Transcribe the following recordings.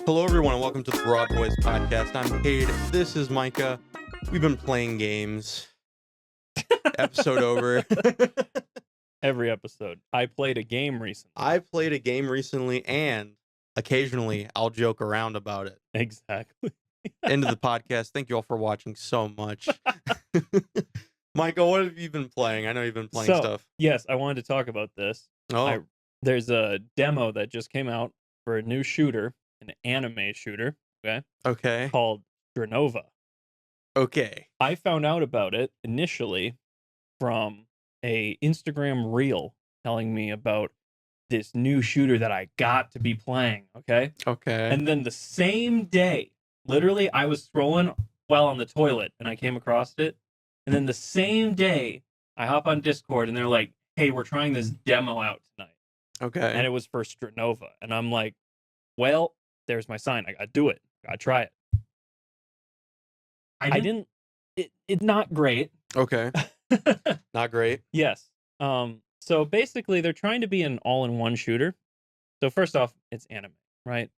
Hello, everyone, and welcome to the BroadBoys podcast. I'm Cade. This is Micah. We've been playing games. Episode over. Every episode. I played a game recently. I played a game recently, and occasionally I'll joke around about it. Exactly. End of the podcast. Thank you all for watching so much. Micah, what have you been playing? I know you've been playing stuff. Yes, I wanted to talk about this. Oh, There's a demo that just came out for a new shooter, an anime shooter, okay. called Strenova. Okay. I found out about it initially from a Instagram reel telling me about this new shooter that I got to be playing, okay? Okay. And then the same day, literally, I was scrolling while on the toilet, and I came across it. And then the same day, I hop on Discord, and they're like, hey, we're trying this demo out tonight. Okay. And it was for Strenova. And I'm like, well, there's my sign. I got to do it. Got to try it. It's not great. Okay. Not great. Yes. So basically, they're trying to be an all-in-one shooter. So first off, it's anime, right?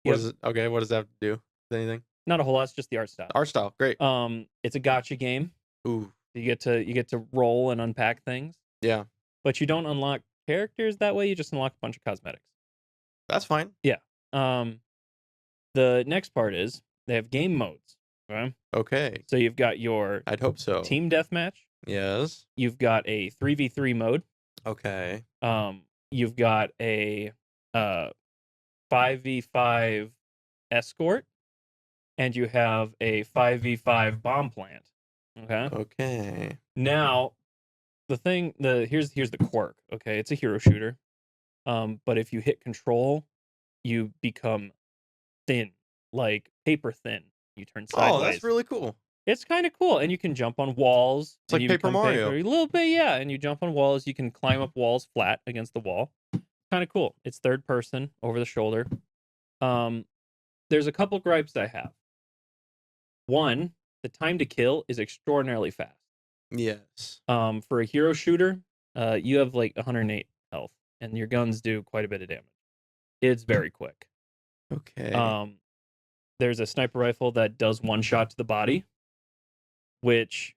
What does that have to do with anything? Not a whole lot. It's just the art style. Art style, great. It's a gacha game. Ooh. You get to roll and unpack things. Yeah. But you don't unlock characters that way. You just unlock a bunch of cosmetics. That's fine. Yeah. The next part is they have game modes. Okay. Okay. So you've got your I'd hope so. team deathmatch. Yes. You've got a 3v3 mode. Okay. You've got a 5v5 escort, and you have a 5v5 bomb plant. Okay. Okay. Now, here's the quirk. Okay, it's a hero shooter. But if you hit control, you become thin, like paper thin. You turn sideways. Oh, that's really cool. It's kind of cool, and you can jump on walls. It's like Paper Mario. A little bit, yeah. And you jump on walls. You can climb up walls flat against the wall. Kind of cool. It's third person, over the shoulder. There's a couple gripes I have. One, the time to kill is extraordinarily fast. Yes. For a hero shooter, you have like 108 health, and your guns do quite a bit of damage. It's very quick. Okay. There's a sniper rifle that does one shot to the body, which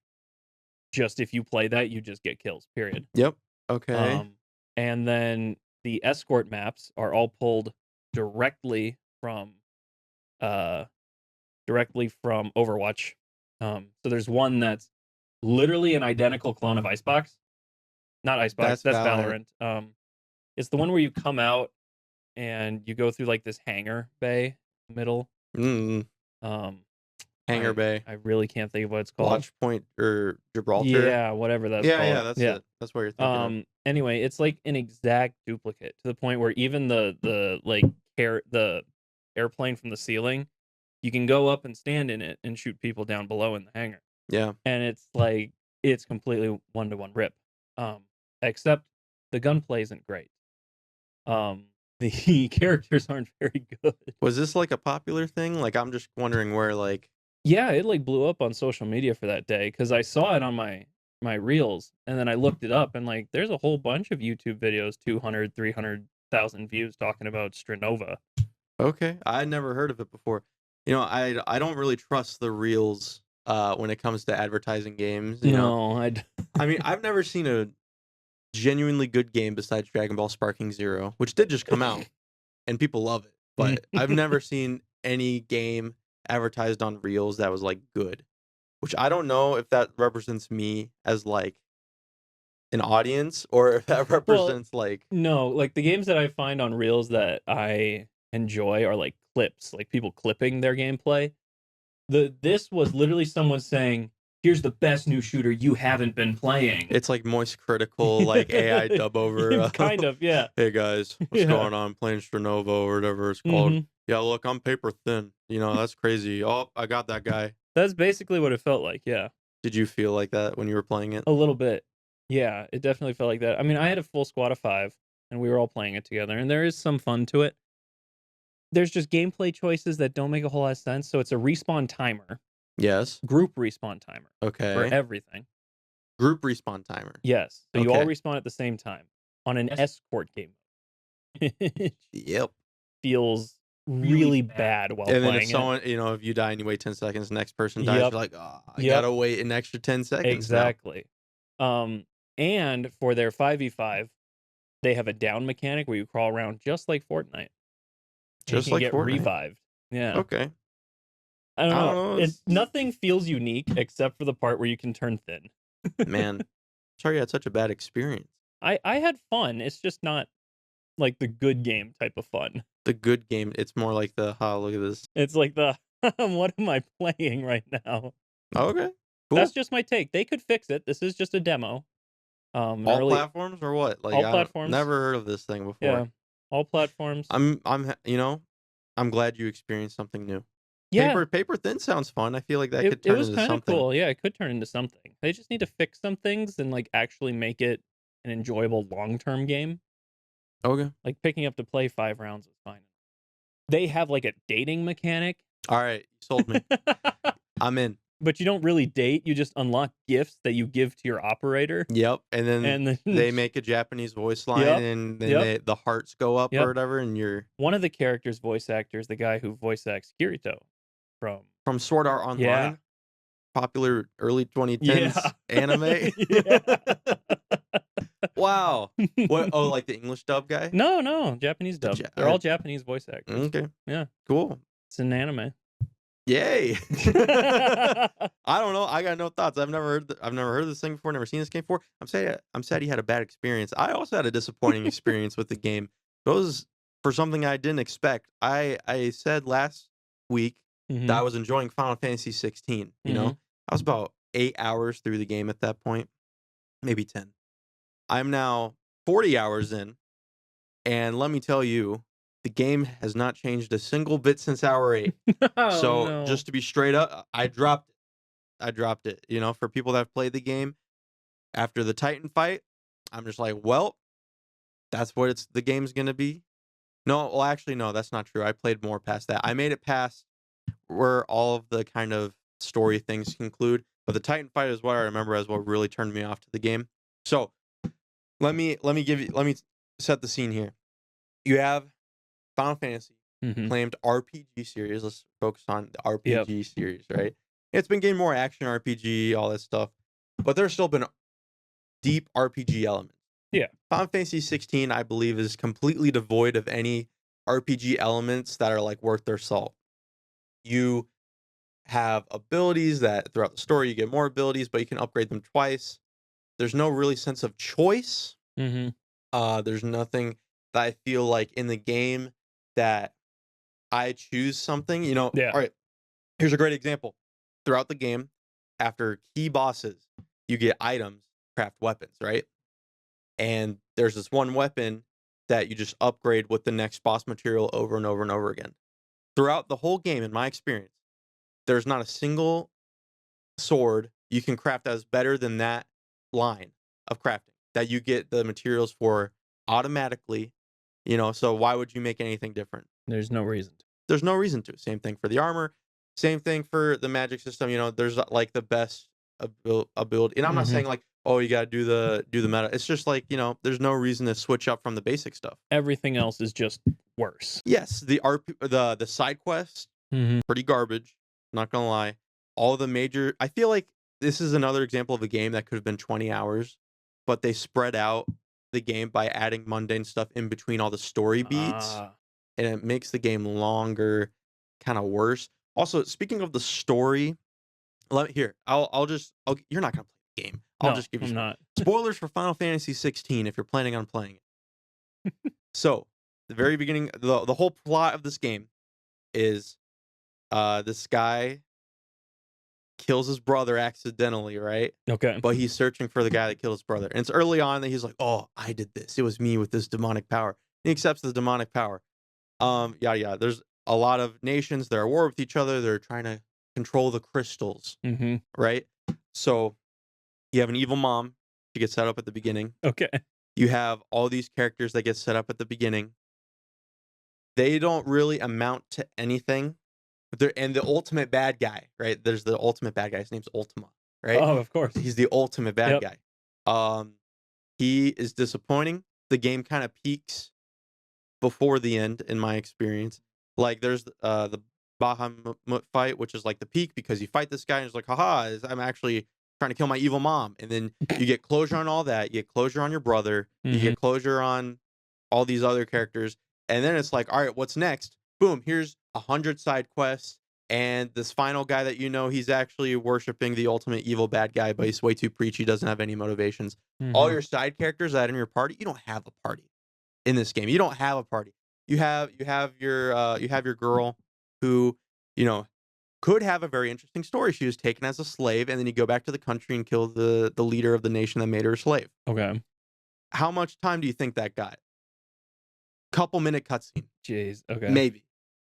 just if you play that, you just get kills, period. Yep. Okay. And then the escort maps are all pulled directly from Overwatch. So there's one that's literally an identical clone of Icebox. Not Icebox, that's Valorant. It's the one where you come out and you go through like this hangar bay middle. Hangar Bay. I really can't think of what it's called. Launch Point or Gibraltar. Yeah, whatever that's called. Yeah, that's it. That's what you're thinking of. Anyway, it's like an exact duplicate to the point where even the airplane from the ceiling, you can go up and stand in it and shoot people down below in the hangar. Yeah. And it's completely one-to-one rip. Except the gunplay isn't great. The characters aren't very good. Was this like a popular thing? Like, I'm just wondering where, like... Yeah, it like blew up on social media for that day because I saw it on my reels, and then I looked it up, and like there's a whole bunch of YouTube videos, 200, 300,000 views talking about Strenova. Okay, I'd never heard of it before. You know, I don't really trust the reels when it comes to advertising games. You know? I mean, I've never seen a genuinely good game besides Dragon Ball Sparking Zero, which did just come out, and people love it. But I've never seen any game advertised on reels that was like good, which I don't know if that represents me as like an audience or if that represents like the games that I find on reels that I enjoy are like clips, like people clipping their gameplay. This was literally someone saying, here's the best new shooter you haven't been playing. It's like Moist Critical, like AI dub over. Kind of, yeah. Hey guys, what's going on? Playing Strenova or whatever it's called. Yeah, look, I'm paper thin. You know, that's crazy. Oh, I got that guy. That's basically what it felt like, yeah. Did you feel like that when you were playing it? A little bit. Yeah, it definitely felt like that. I mean, I had a full squad of 5, and we were all playing it together, and there is some fun to it. There's just gameplay choices that don't make a whole lot of sense, so it's a respawn timer. Yes. Group respawn timer. Okay. For everything. Group respawn timer. Yes. So you all Okay. respawn at the same time on an escort game. Yep. Feels really bad while And then if playing it. someone, if you die and you wait 10 seconds, the next person dies, Yep. you're like, oh, I Yep. gotta wait an extra 10 seconds now. Exactly. And for their 5v5, they have a down mechanic where you crawl around just like Fortnite. Just you like get Fortnite. revived. Yeah. Okay. I don't know. It's... Nothing feels unique except for the part where you can turn thin. Man, sorry you had such a bad experience. I had fun. It's just not like the good game type of fun. The good game, it's more like the, look at this. It's like the, what am I playing right now? Okay. Cool. That's just my take. They could fix it. This is just a demo. All platforms or what? Like, all platforms. Never heard of this thing before. Yeah, all platforms. I'm glad you experienced something new. Yeah, paper thin sounds fun. I feel like that could turn into something. It was kind of cool. Yeah, it could turn into something. They just need to fix some things and like actually make it an enjoyable long-term game. Okay. Like picking up to play 5 rounds is fine. They have like a dating mechanic. All right, you sold me. I'm in. But you don't really date. You just unlock gifts that you give to your operator. Yep, and then they make a Japanese voice line, and then the hearts go up or whatever, and you're... One of the characters' voice actors, the guy who voice acts Kirito from Sword Art Online. Yeah. Popular early 2010s anime. Wow. What? Oh, like the English dub guy? No, Japanese dub. They're all Japanese voice actors. Okay. Yeah. Cool. It's an anime. Yay. I don't know. I got no thoughts. I've never heard this thing before, never seen this game before. I'm sad you had a bad experience. I also had a disappointing experience with the game. It was for something I didn't expect. I said last week that I was enjoying Final Fantasy 16. You know, I was about 8 hours through the game at that point, maybe 10. I'm now 40 hours in, and let me tell you, the game has not changed a single bit since hour 8. Just to be straight up, I dropped it. You know, for people that have played the game after the Titan fight, I'm just like, well, that's what the game's gonna be. No, well, actually, no, that's not true. I played more past that. I made it past where all of the kind of story things conclude, but the Titan fight is what I remember as what really turned me off to the game. So let me set the scene here. You have Final Fantasy, claimed RPG series. Let's focus on the RPG series, right? It's been getting more action RPG, all that stuff, but there's still been deep RPG elements. Yeah. Final Fantasy 16, I believe, is completely devoid of any RPG elements that are like worth their salt. You have abilities that throughout the story you get more abilities, but you can upgrade them twice. There's no really sense of choice. There's nothing that I feel like in the game that I choose something, you know. Yeah. All right, here's a great example. Throughout the game, after key bosses, you get items, craft weapons, right? And there's this one weapon that you just upgrade with the next boss material over and over and over again. Throughout the whole game, in my experience, there's not a single sword you can craft that is better than that line of crafting that you get the materials for automatically. You know, so why would you make anything different? There's no reason to. There's no reason to. Same thing for the armor. Same thing for the magic system. You know, there's like the best ability. And I'm not saying like, oh, you got to do the meta. It's just like, you know, there's no reason to switch up from the basic stuff. Everything else is just worse. Yes, the side quests, pretty garbage. Not gonna lie. All the major. I feel like this is another example of a game that could have been 20 hours, but they spread out the game by adding mundane stuff in between all the story beats, and it makes the game longer, kind of worse. Also, speaking of the story, you're not gonna play the game. I'll just give you spoilers for Final Fantasy 16 if you're planning on playing it. So, the very beginning, the whole plot of this game is this guy kills his brother accidentally, right? Okay. But he's searching for the guy that killed his brother. And it's early on that he's like, oh, I did this. It was me with this demonic power. He accepts the demonic power. Yeah. There's a lot of nations. They're at war with each other. They're trying to control the crystals, right? So you have an evil mom. She gets set up at the beginning. Okay. You have all these characters that get set up at the beginning. They don't really amount to anything. And the ultimate bad guy, right? There's the ultimate bad guy. His name's Ultima. right? Oh, of course. He's the ultimate bad Yep. guy. He is disappointing. The game kind of peaks before the end, in my experience. Like there's the Bahamut fight, which is like the peak because you fight this guy and it's like, haha, I'm actually trying to kill my evil mom. And then you get closure on all that. You get closure on your brother. You Mhm. get closure on all these other characters. And then it's like, all right, what's next? Boom, here's 100 side quests. And this final guy that you know, he's actually worshiping the ultimate evil bad guy, but he's way too preachy, doesn't have any motivations. All Mhm. your side characters that are in your party, you don't have a party in this game. You don't have a party. You have your girl who, you know, could have a very interesting story. She was taken as a slave, and then you go back to the country and kill the leader of the nation that made her a slave. Okay. How much time do you think that got? Couple minute cutscene. Jeez. Okay.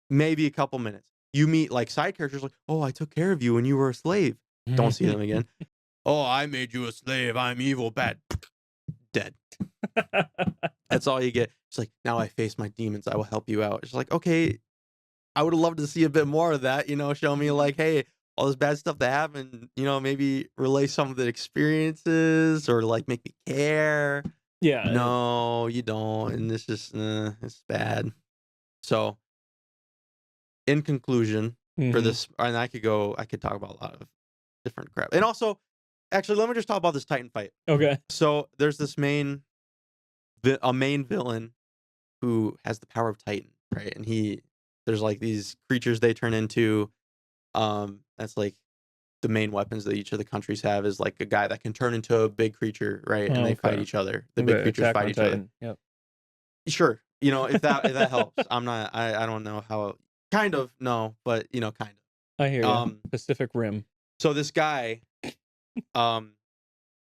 Maybe a couple minutes. You meet like side characters like, oh, I took care of you when you were a slave. Don't see them again. Oh, I made you a slave. I'm evil, bad. Dead. That's all you get. It's like, now I face my demons. I will help you out. It's like, okay, I would have loved to see a bit more of that. Show me like, hey, all this bad stuff that happened. Maybe relay some of the experiences or like make me care. Yeah. No, you don't, and it's just it's bad. So, in conclusion, for this, and I could talk about a lot of different crap, and also, actually, let me just talk about this Titan fight. Okay. So there's this main villain who has the power of Titan, right? And there's like these creatures they turn into. That's like the main weapons that each of the countries have is like a guy that can turn into a big creature, right? And they fight each other. The big creatures fight each other. Yep. Sure, if that helps. I don't know how. Kind of no, but kind of. I hear you. Pacific Rim. So this guy,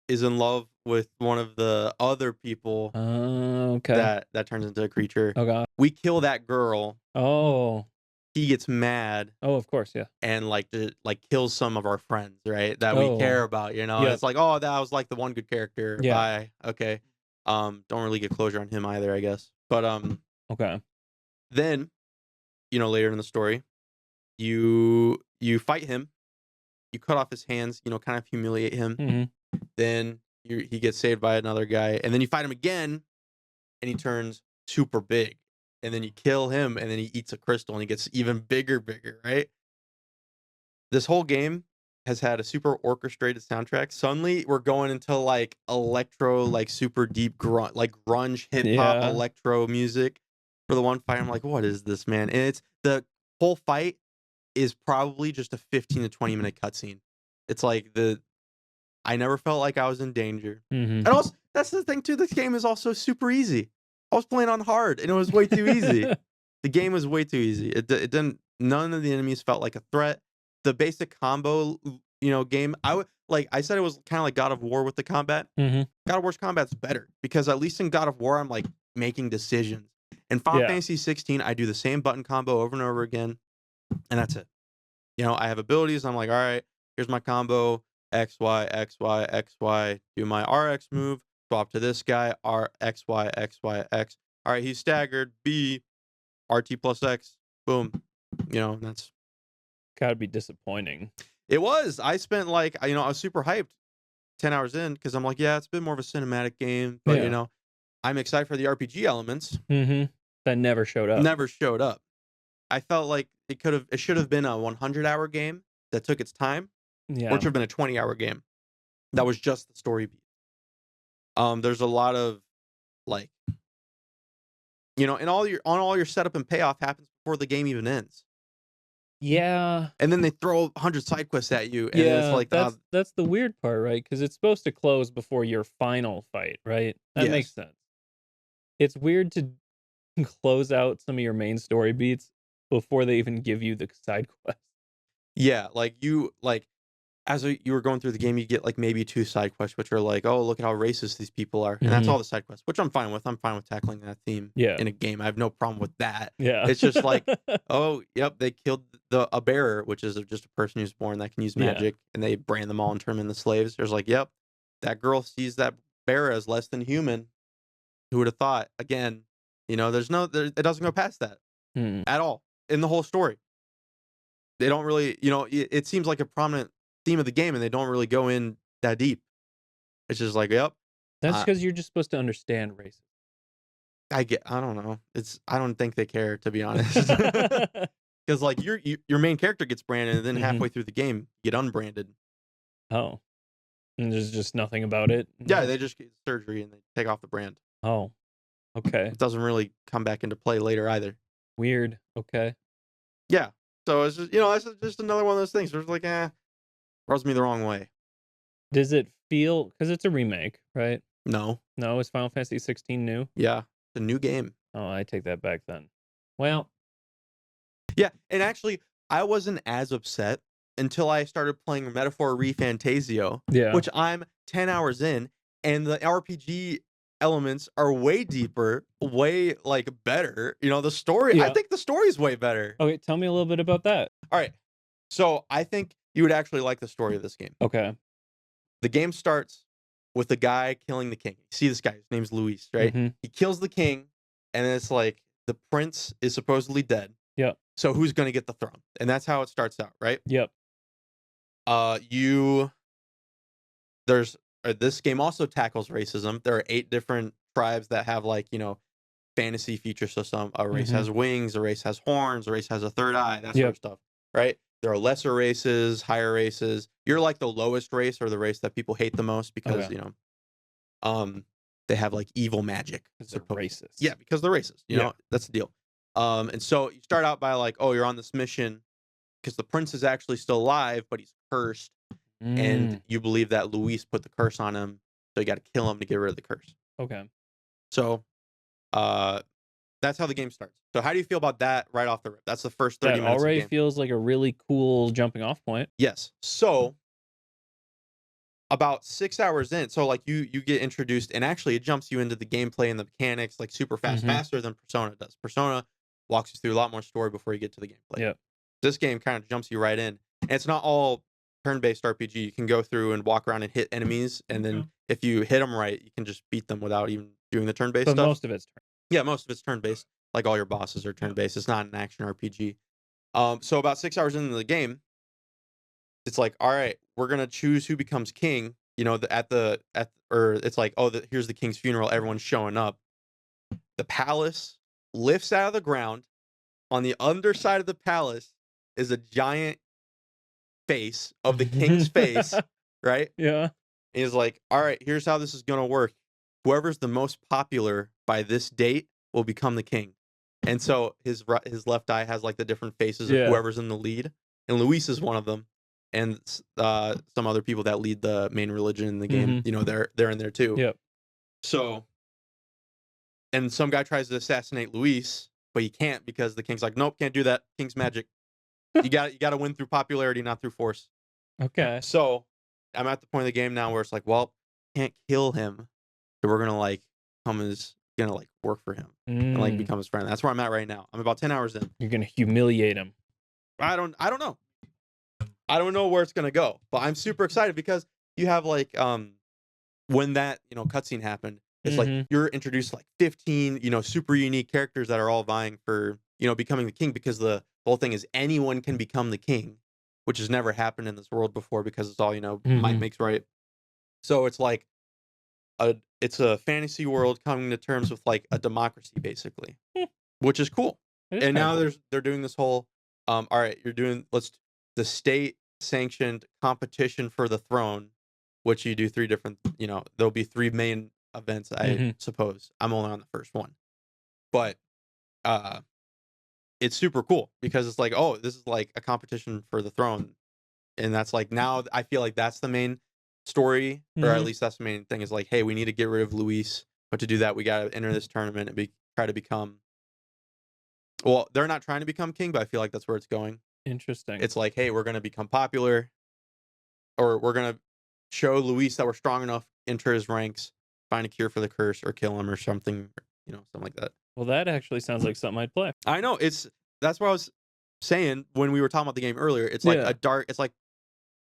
is in love with one of the other people. Okay. That turns into a creature. Oh god. We kill that girl. Oh. He gets mad. Oh, of course, yeah. And kills some of our friends, right? That we care about, Yep. It's like, oh, that was like the one good character. Yeah. Bye. Okay. Don't really get closure on him either, I guess. But okay. Then, later in the story, you fight him, you cut off his hands, kind of humiliate him. Mm-hmm. Then he gets saved by another guy, and then you fight him again, and he turns super big. And then you kill him, and then he eats a crystal, and he gets even bigger, right? This whole game has had a super orchestrated soundtrack. Suddenly, we're going into like electro, like super deep grunge hip hop electro music for the one fight. I'm like, what is this, man? And it's the whole fight is probably just a 15 to 20 minute cutscene. It's like I never felt like I was in danger. Mm-hmm. And also, that's the thing too. This game is also super easy. I was playing on hard, and it was way too easy. The game was way too easy. It didn't. None of the enemies felt like a threat. The basic combo, game. I said it was kind of like God of War with the combat. Mm-hmm. God of War's combat's better because at least in God of War, I'm like making decisions. In Final Fantasy 16, I do the same button combo over and over again, and that's it. I have abilities. I'm like, all right, here's my combo: X Y X Y X Y. Do my RX move. Swap to this guy, R X Y X Y X. All right, he's staggered. B, RT plus X. Boom. That's gotta be disappointing. It was. I spent I was super hyped 10 hours in because I'm like, yeah, it's been more of a cinematic game, but I'm excited for the RPG elements. Mm-hmm. That never showed up. Never showed up. I felt like it should have been a 100-hour game that took its time. Yeah. Or it should have been a 20-hour game that was just the story beat. There's a lot of and all your setup and payoff happens before the game even ends. Yeah. And then they throw 100 side quests at you, and it's like that's the weird part, right? Because it's supposed to close before your final fight, right? That makes sense. It's weird to close out some of your main story beats before they even give you the side quest. Yeah, as you were going through the game, you get maybe 2 side quests, which are like, oh, look at how racist these people are, and that's all the side quests, which I'm fine with. I'm fine with tackling that theme in a game. I have no problem with that. Yeah, it's just like, oh, yep, they killed a bearer, which is just a person who's born that can use magic, and they brand them all and turn them into slaves. There's like, yep, that girl sees that bearer as less than human. Who would have thought? Again, it doesn't go past that at all in the whole story. They don't really, it seems like a prominent theme of the game, and they don't really go in that deep. It's just like, yep. That's because you're just supposed to understand races. I don't know. I don't think they care, to be honest. Because like your main character gets branded, and then halfway through the game, you get unbranded. Oh, and there's just nothing about it. Yeah, they just get surgery and they take off the brand. Oh, okay. It doesn't really come back into play later either. Weird. Okay. Yeah. So it's just it's just another one of those things. Where it's like, rubs me the wrong way. Does it feel, because it's a remake, right? No. No, is Final Fantasy 16 new? Yeah, it's a new game. Oh, I take that back then. Well. Yeah, and actually, I wasn't as upset until I started playing Metaphor ReFantasio, which I'm 10 hours in, and the RPG elements are way deeper, way like better. The story, I think the story's way better. Okay, tell me a little bit about that. All right. So I think you would actually like the story of this game. Okay. The game starts with the guy killing the king. You see this guy, his name's Luis, right? He kills the king, and it's like the prince is supposedly dead. Yep. So who's going to get the throne? And that's how it starts out, right? Yep. This game also tackles racism. There are 8 different tribes that have fantasy feature system. A race has wings, a race has horns, a race has a third eye, that sort of stuff, right? There are lesser races, higher races. You're like the lowest race, or the race that people hate the most because, they have like evil magic. Because they're racist. Yeah, because they're racist. You know, that's the deal. And so you start out by like, oh, you're on this mission because the prince is actually still alive, but he's cursed. And you believe that Luis put the curse on him, so you got to kill him to get rid of the curse. Okay. So, that's how the game starts. So, how do you feel about that right off the rip? That's the first 30 minutes. Already feels like a really cool jumping off point. Yes. So, about 6 hours in, so like you get introduced, and actually it jumps you into the gameplay and the mechanics like super fast, faster than Persona does. Persona walks you through a lot more story before you get to the gameplay. Yeah. This game kind of jumps you right in, and it's not all turn-based RPG. You can go through and walk around and hit enemies, and then if you hit them right, you can just beat them without even doing the turn-based stuff. Most of it's most of it's turn-based. Like all your bosses are turn-based. It's not an action RPG. So about 6 hours into the game, it's like, all right, we're gonna choose who becomes king. It's like, here's the king's funeral. Everyone's showing up. The palace lifts out of the ground. On the underside of the palace is a giant face of the king's face, right? Yeah. And he's like, all right, here's how this is gonna work. Whoever's the most popular by this date will become the king. And so his left eye has like the different faces of whoever's in the lead, and Luis is one of them, and some other people that lead the main religion in the game. They're in there too. Yep. So, and some guy tries to assassinate Luis, but he can't because the king's like, nope, can't do that. King's magic. You got to win through popularity, not through force. Okay. So I'm at the point of the game now where it's like, well, can't kill him, so we're gonna work for him and become his friend. That's where I'm at right now. I'm about 10 hours in. You're gonna humiliate him. I don't know. I don't know where it's gonna go, but I'm super excited because you have when that cutscene happened, it's like you're introduced to 15 super unique characters that are all vying for becoming the king, because the whole thing is anyone can become the king, which has never happened in this world before because it's all might makes right. So it's like it's a fantasy world coming to terms with a democracy basically, which is cool. And now they're doing this whole all right, the state sanctioned competition for the throne, which you do 3 different, there'll be 3 main events, I suppose. I'm only on the first one. But it's super cool because it's like, oh, this is like a competition for the throne. And that's like, now I feel like that's the main story, or at least that's the main thing, is like, hey, we need to get rid of Luis, but to do that we got to enter this tournament and try to become, well, they're not trying to become king, but I feel like that's where it's going. Interesting. It's like, hey, we're going to become popular, or we're going to show Luis that we're strong enough, enter his ranks, find a cure for the curse, or kill him or something, something like that. Well, that actually sounds like something I'd play. I know, that's what I was saying when we were talking about the game earlier. It's like it's like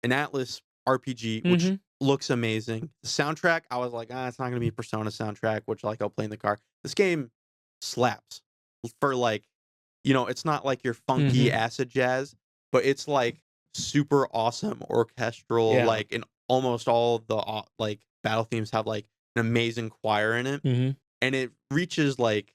an Atlas RPG, which looks amazing. The soundtrack, I was like, it's not going to be Persona soundtrack, which I'll play in the car. This game slaps for it's not like your funky acid jazz, but it's like super awesome orchestral, Yeah. like, and almost all the like battle themes have like an amazing choir in it, and it reaches like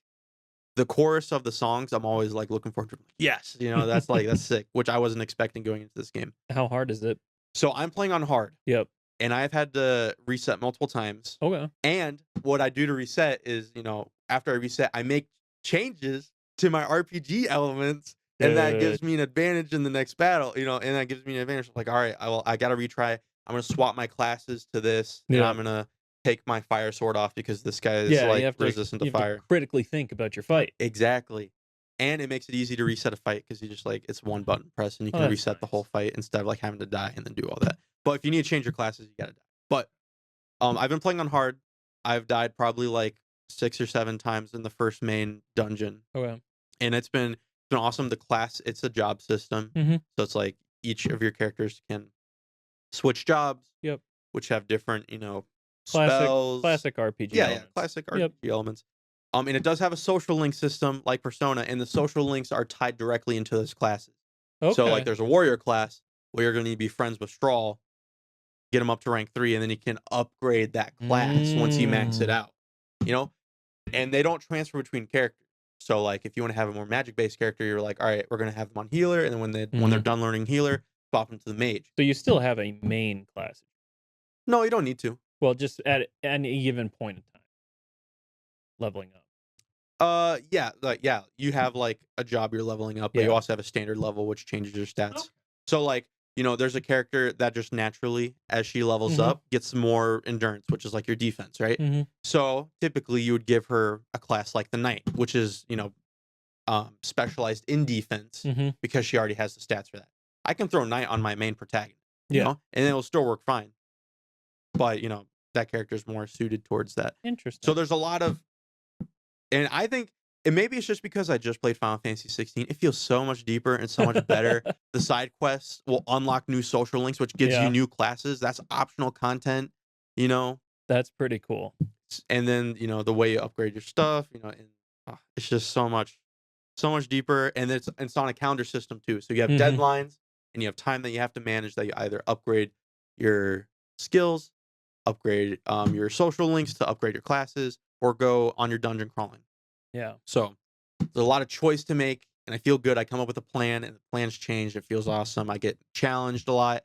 the chorus of the songs. I'm always like looking forward to. Yes, that's sick, which I wasn't expecting going into this game. How hard is it? So I'm playing on hard. Yep. And I've had to reset multiple times. Okay. And what I do to reset is, after I reset, I make changes to my RPG elements, and that gives me an advantage in the next battle, and that gives me an advantage. Like, all right, I got to retry. I'm going to swap my classes to this, and I'm going to take my fire sword off because this guy is resistant to fire. To critically think about your fight. Exactly. And it makes it easy to reset a fight because you just it's one button press and you can reset the whole fight instead of like having to die and then do all that. But if you need to change your classes, you gotta die. But I've been playing on hard. I've died probably like 6 or 7 times in the first main dungeon. Okay. And it's been awesome. The class, it's a job system. So it's like each of your characters can switch jobs. Yep. Which have different, spells. Classic RPG elements. Yeah, classic RPG elements. And it does have a social link system like Persona, and the social links are tied directly into those classes. Okay. So like there's a warrior class where you're going to need to be friends with Strahl, get him up to rank 3, and then you can upgrade that class once you max it out. And they don't transfer between characters. So like if you want to have a more magic-based character, you're like, all right, we're going to have them on healer, and then when they're done learning healer, swap them to the mage. So you still have a main class? No, you don't need to. Well, just at any given point in time. Leveling up. You have like a job you're leveling up, but you also have a standard level which changes your stats. Okay. So like, there's a character that just naturally, as she levels up, gets more endurance, which is like your defense, right? So typically you would give her a class like the knight, which is, specialized in defense because she already has the stats for that. I can throw knight on my main protagonist, and it'll still work fine. But, that character is more suited towards that. Interesting. So there's a lot of, and I think, and maybe it's just because I just played Final Fantasy 16. It feels so much deeper and so much better. The side quests will unlock new social links, which gives you new classes. That's optional content, That's pretty cool. And then, the way you upgrade your stuff, and it's just so much deeper. And it's on a calendar system too. So you have deadlines and you have time that you have to manage that you either upgrade your skills, upgrade your social links to upgrade your classes, or go on your dungeon crawling. Yeah. So there's a lot of choice to make, and I feel good. I come up with a plan, and the plan's changed. It feels awesome. I get challenged a lot.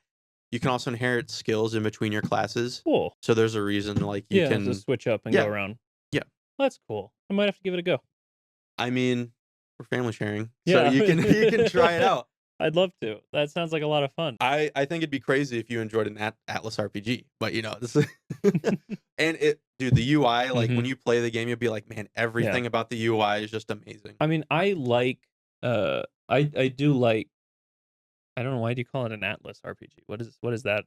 You can also inherit skills in between your classes. Cool. So there's a reason like you can just switch up and go around. Yeah. That's cool. I might have to give it a go. I mean, we're family sharing. So you can try it out. I'd love to. That sounds like a lot of fun. I think it'd be crazy if you enjoyed an Atlas RPG, but this is and dude, the UI, like when you play the game, you'll be like, man, everything about the UI is just amazing. I mean, I like, I do like, I don't know, why do you call it an Atlas RPG? What is that?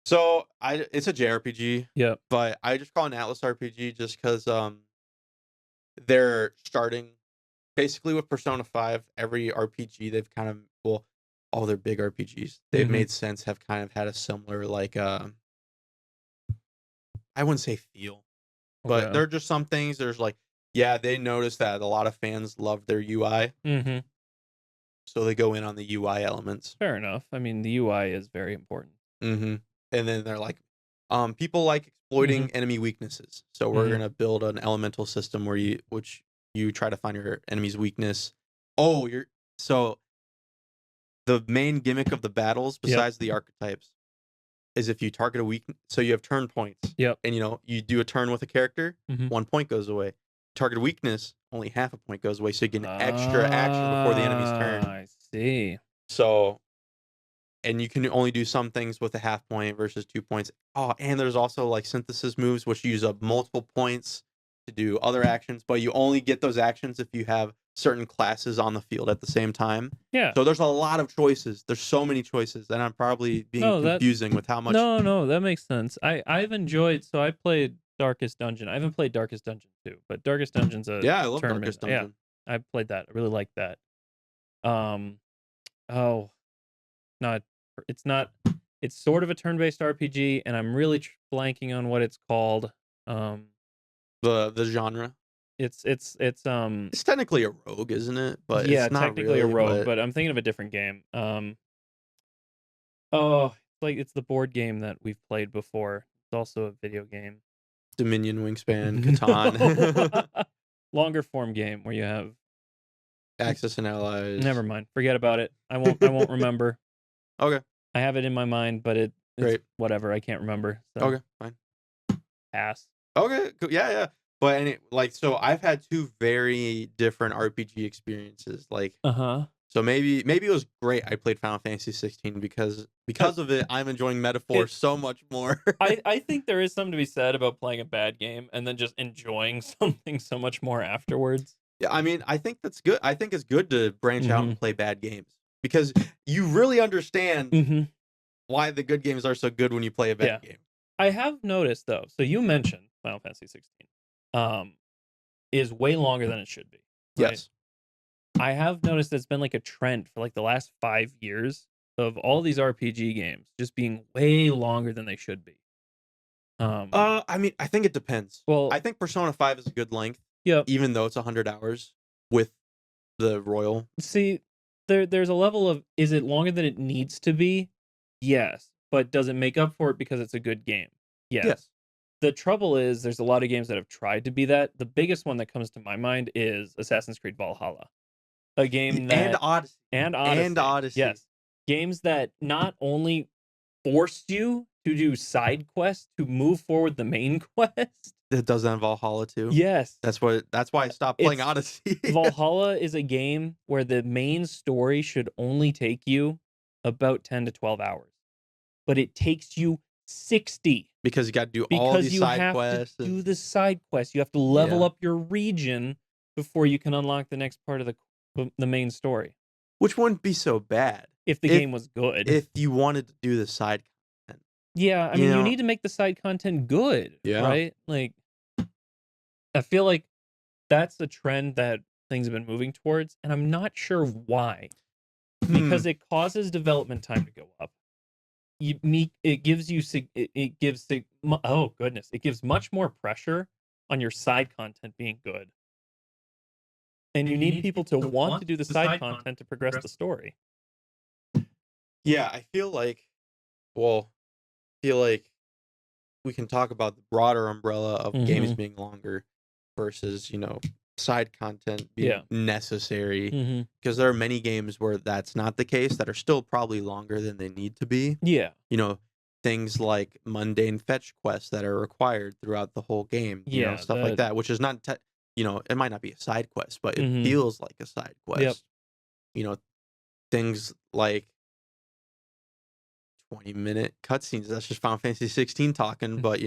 So it's a JRPG. Yeah. But I just call it an Atlas RPG just because they're starting basically with Persona 5. Every RPG they've kind of, all their big RPGs they've made sense have kind of had a similar like I wouldn't say feel, but there are just some things. There's like, they noticed that a lot of fans love their UI, so they go in on the UI elements. Fair enough. I mean, the UI is very important. And then they're like, people like exploiting enemy weaknesses, so we're gonna build an elemental system where you try to find your enemy's weakness. The main gimmick of the battles, besides the archetypes, is if you target a weakness. So you have turn points. Yep. And you do a turn with a character, 1 point goes away. Target a weakness, only half a point goes away. So you get an extra action before the enemy's turn. I see. So, and you can only do some things with a half point versus 2 points. Oh, and there's also like synthesis moves, which use up multiple points to do other actions, but you only get those actions if you have certain classes on the field at the same time. Yeah. So there's a lot of choices. There's so many choices, and I'm probably being confusing with how much. No, that makes sense. I've enjoyed. So I played Darkest Dungeon. I haven't played Darkest Dungeon 2, but Darkest Dungeon's a I love tournament. Darkest Dungeon. Yeah, I played that. I really like that. It's not. It's sort of a turn-based RPG, and I'm really blanking on what it's called. The genre. It's technically a rogue, isn't it? But yeah, it's not technically really, a rogue, but I'm thinking of a different game. Oh, it's the board game that we've played before. It's also a video game. Dominion, Wingspan, No. Catan, Longer form game where you have Axis and Allies. never mind. Forget about it. I won't remember. Okay, I have it in my mind, but it's great. whatever. I can't remember. So Okay, fine. pass. Okay, cool. Yeah, yeah. But so I've had two very different RPG experiences. Like, Uh-huh. so maybe it was great I played Final Fantasy 16 because of it, I'm enjoying Metaphor so much more. I think there is something to be said about playing a bad game and then just enjoying something so much more afterwards. Yeah, I mean, I think that's good. I think it's good to branch out and Mhm. play bad games because you really understand Mhm. why the good games are so good when you play a Yeah. bad game. I have noticed though. So you mentioned Final Fantasy 16. Um is way longer than it should be, right? Yes. I have noticed it's been like a trend for like the last 5 years of all these RPG games just being way longer than they should be. I mean, I think it depends. Well, I think Persona 5 is a good length, yep. even though it's 100 hours with the Royal. See, there's a level of is it longer than it needs to be? Yes. But does it make up for it because it's a good game? Yes. Yes. The trouble is there's a lot of games that have tried to be that. The biggest one that comes to my mind is Assassin's Creed Valhalla. A game And that Odyssey. and And Odyssey. Odyssey. Yes. Games that not only forced you to do side quests to move forward the main quest. It does that in Valhalla too. Yes. That's why I stopped playing Odyssey. Valhalla is a game where the main story should only take you about 10 to 12 hours. But it takes you 60 because you got to do all because these you side have quests. to do the side quests. You have to level Yeah. up your region before you can unlock the next part of the main story. Which wouldn't be so bad If the game was good. if you wanted to do the side content. Yeah, I mean, you need to make the side content good, Yeah. right? Like, I feel like that's a trend that things have been moving towards, and I'm not sure why. Because it causes development time to go up. It gives you it gives oh goodness, it gives much more pressure on your side content being good. And you need people to want to do the side content to progress the story. Yeah, I feel like we can talk about the broader umbrella of games being longer versus, side content being necessary. Because there are many games where that's not the case that are still probably longer than they need to be. Yeah. Things like mundane fetch quests that are required throughout the whole game. Stuff like that, which is not, it might not be a side quest, but it feels like a side quest. Things like 20-minute cutscenes. That's just Final Fantasy 16 talking, but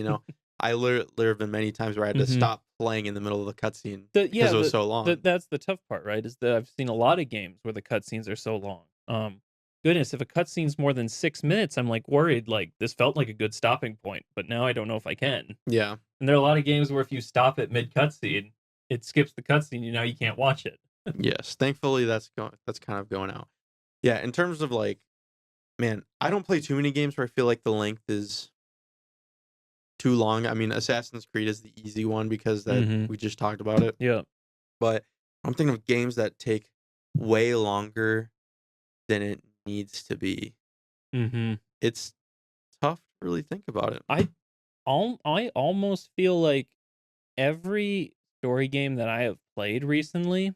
I there have been many times where I had to stop playing in the middle of the cutscene because it was so long. That's the tough part, right? Is that I've seen a lot of games where the cutscenes are so long. Goodness, if a cutscene's more than 6 minutes, I'm like worried. Like this felt like a good stopping point, but now I don't know if I can. Yeah. And there are a lot of games where if you stop at mid cutscene, it skips the cutscene. You can't watch it. Yes, thankfully that's kind of going out. Yeah, in terms of man, I don't play too many games where I feel like the length is too long. I mean, Assassin's Creed is the easy one because we just talked about it. Yeah. But I'm thinking of games that take way longer than it needs to be. It's tough to really think about it. I almost feel like every story game that I have played recently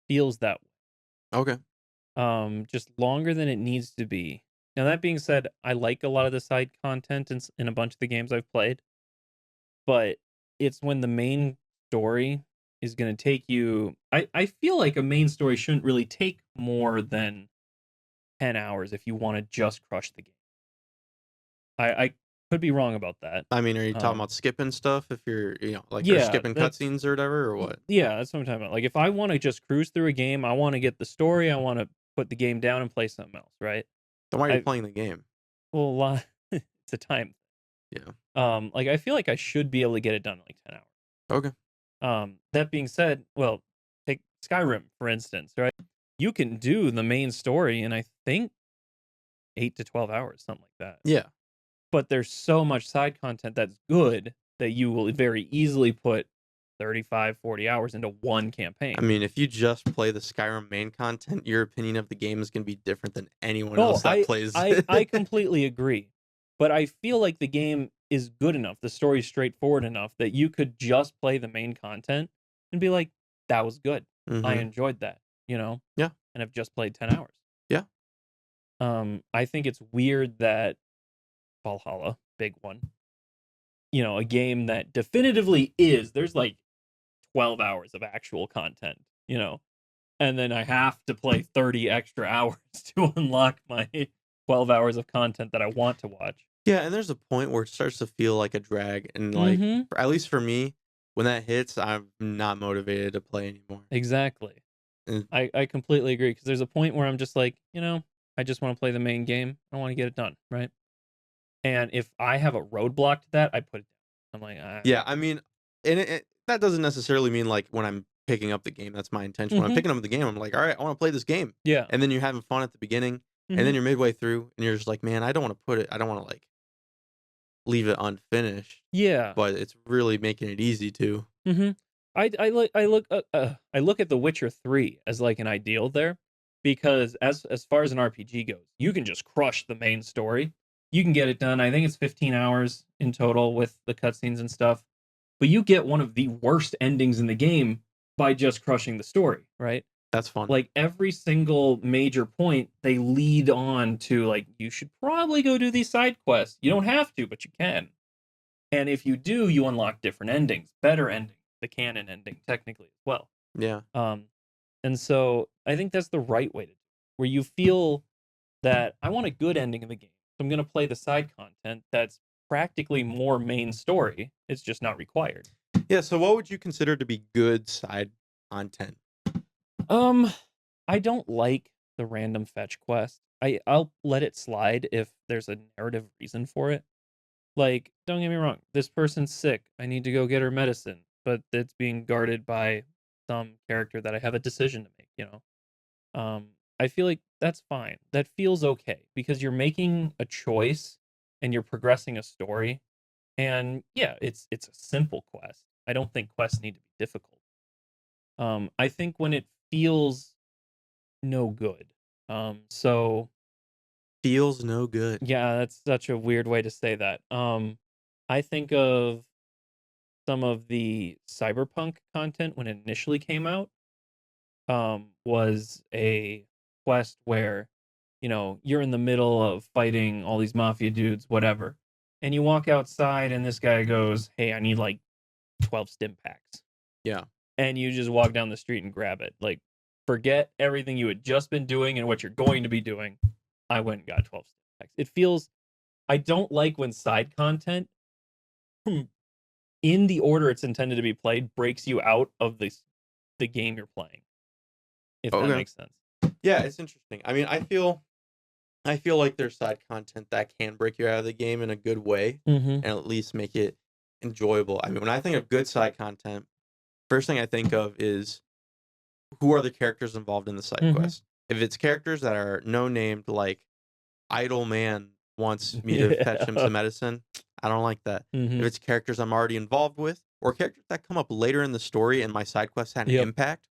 feels that way. Okay. Just longer than it needs to be. Now that being said, I like a lot of the side content in a bunch of the games I've played, but it's when the main story is going to take you. I feel like a main story shouldn't really take more than 10 hours if you want to just crush the game. I could be wrong about that. I mean, are you talking about skipping stuff if you're, you're skipping cutscenes or whatever, or what? Yeah, that's what I'm talking about. Like, if I want to just cruise through a game, I want to get the story, I want to put the game down and play something else, right? Then why are you playing the game? Well, it's a time. Yeah. Like, I feel like I should be able to get it done in like 10 hours. Okay. That being said, well, take Skyrim, for instance, right? You can do the main story in, I think, 8 to 12 hours, something like that. Yeah. But there's so much side content that's good that you will very easily put 35, 40 hours into one campaign. I mean, if you just play the Skyrim main content, your opinion of the game is going to be different than anyone else that plays it. I completely agree. But I feel like the game is good enough, the story's straightforward enough that you could just play the main content and be like, that was good. I enjoyed that, you know? Yeah. And I've just played 10 hours. Yeah. I think it's weird that Valhalla, big one, you know, a game that definitively there's like 12 hours of actual content, you know? And then I have to play 30 extra hours to unlock my 12 hours of content that I want to watch. Yeah, and there's a point where it starts to feel like a drag, and like at least for me, when that hits, I'm not motivated to play anymore. Exactly. And I completely agree, because there's a point where I'm just like, you know, I just want to play the main game. I want to get it done, right? And if I have a roadblock to that, I put it down. I'm like, yeah, I mean, and that doesn't necessarily mean like when I'm picking up the game, that's my intention. When I'm picking up the game, I'm like, all right, I want to play this game. Yeah. And then you're having fun at the beginning, and then you're midway through, and you're just like, man, I don't want to like leave it unfinished. Yeah. But it's really making it easy to. I look at The Witcher 3 as like an ideal there, because as far as an RPG goes, you can just crush the main story. You can get it done. I think it's 15 hours in total with the cutscenes and stuff. But you get one of the worst endings in the game by just crushing the story, right? That's fun. Like every single major point, they lead on to like, you should probably go do these side quests. You don't have to, but you can. And if you do, you unlock different endings, better endings, the canon ending technically as well. Yeah. And so I think that's the right way to do it, where you feel that I want a good ending of the game. So I'm going to play the side content that's practically more main story. It's just not required. Yeah, so what would you consider to be good side content? I don't like the random fetch quest. I'll let it slide if there's a narrative reason for it. Like, don't get me wrong, this person's sick. I need to go get her medicine, but it's being guarded by some character that I have a decision to make, you know. I feel like that's fine. That feels okay because you're making a choice and you're progressing a story. And yeah, it's a simple quest. I don't think quests need to be difficult. I think when it feels no good. So feels no good. Yeah, that's such a weird way to say that. I think of some of the cyberpunk content when it initially came out. Was a quest where, you know, you're in the middle of fighting all these mafia dudes, whatever, and you walk outside and this guy goes, "Hey, I need like 12 stim packs." Yeah. And you just walk down the street and grab it. Like, forget everything you had just been doing and what you're going to be doing. I went and got 12 stim packs. It feels, I don't like when side content, in the order it's intended to be played, breaks you out of the game you're playing. If that makes sense. Yeah, it's interesting. I mean, I feel like there's side content that can break you out of the game in a good way and at least make it enjoyable. I mean, when I think of good side content, first thing I think of is who are the characters involved in the side quest. If it's characters that are no-named, like Idle Man wants me to fetch him some medicine, I don't like that. If it's characters I'm already involved with, or characters that come up later in the story and my side quest had an impact,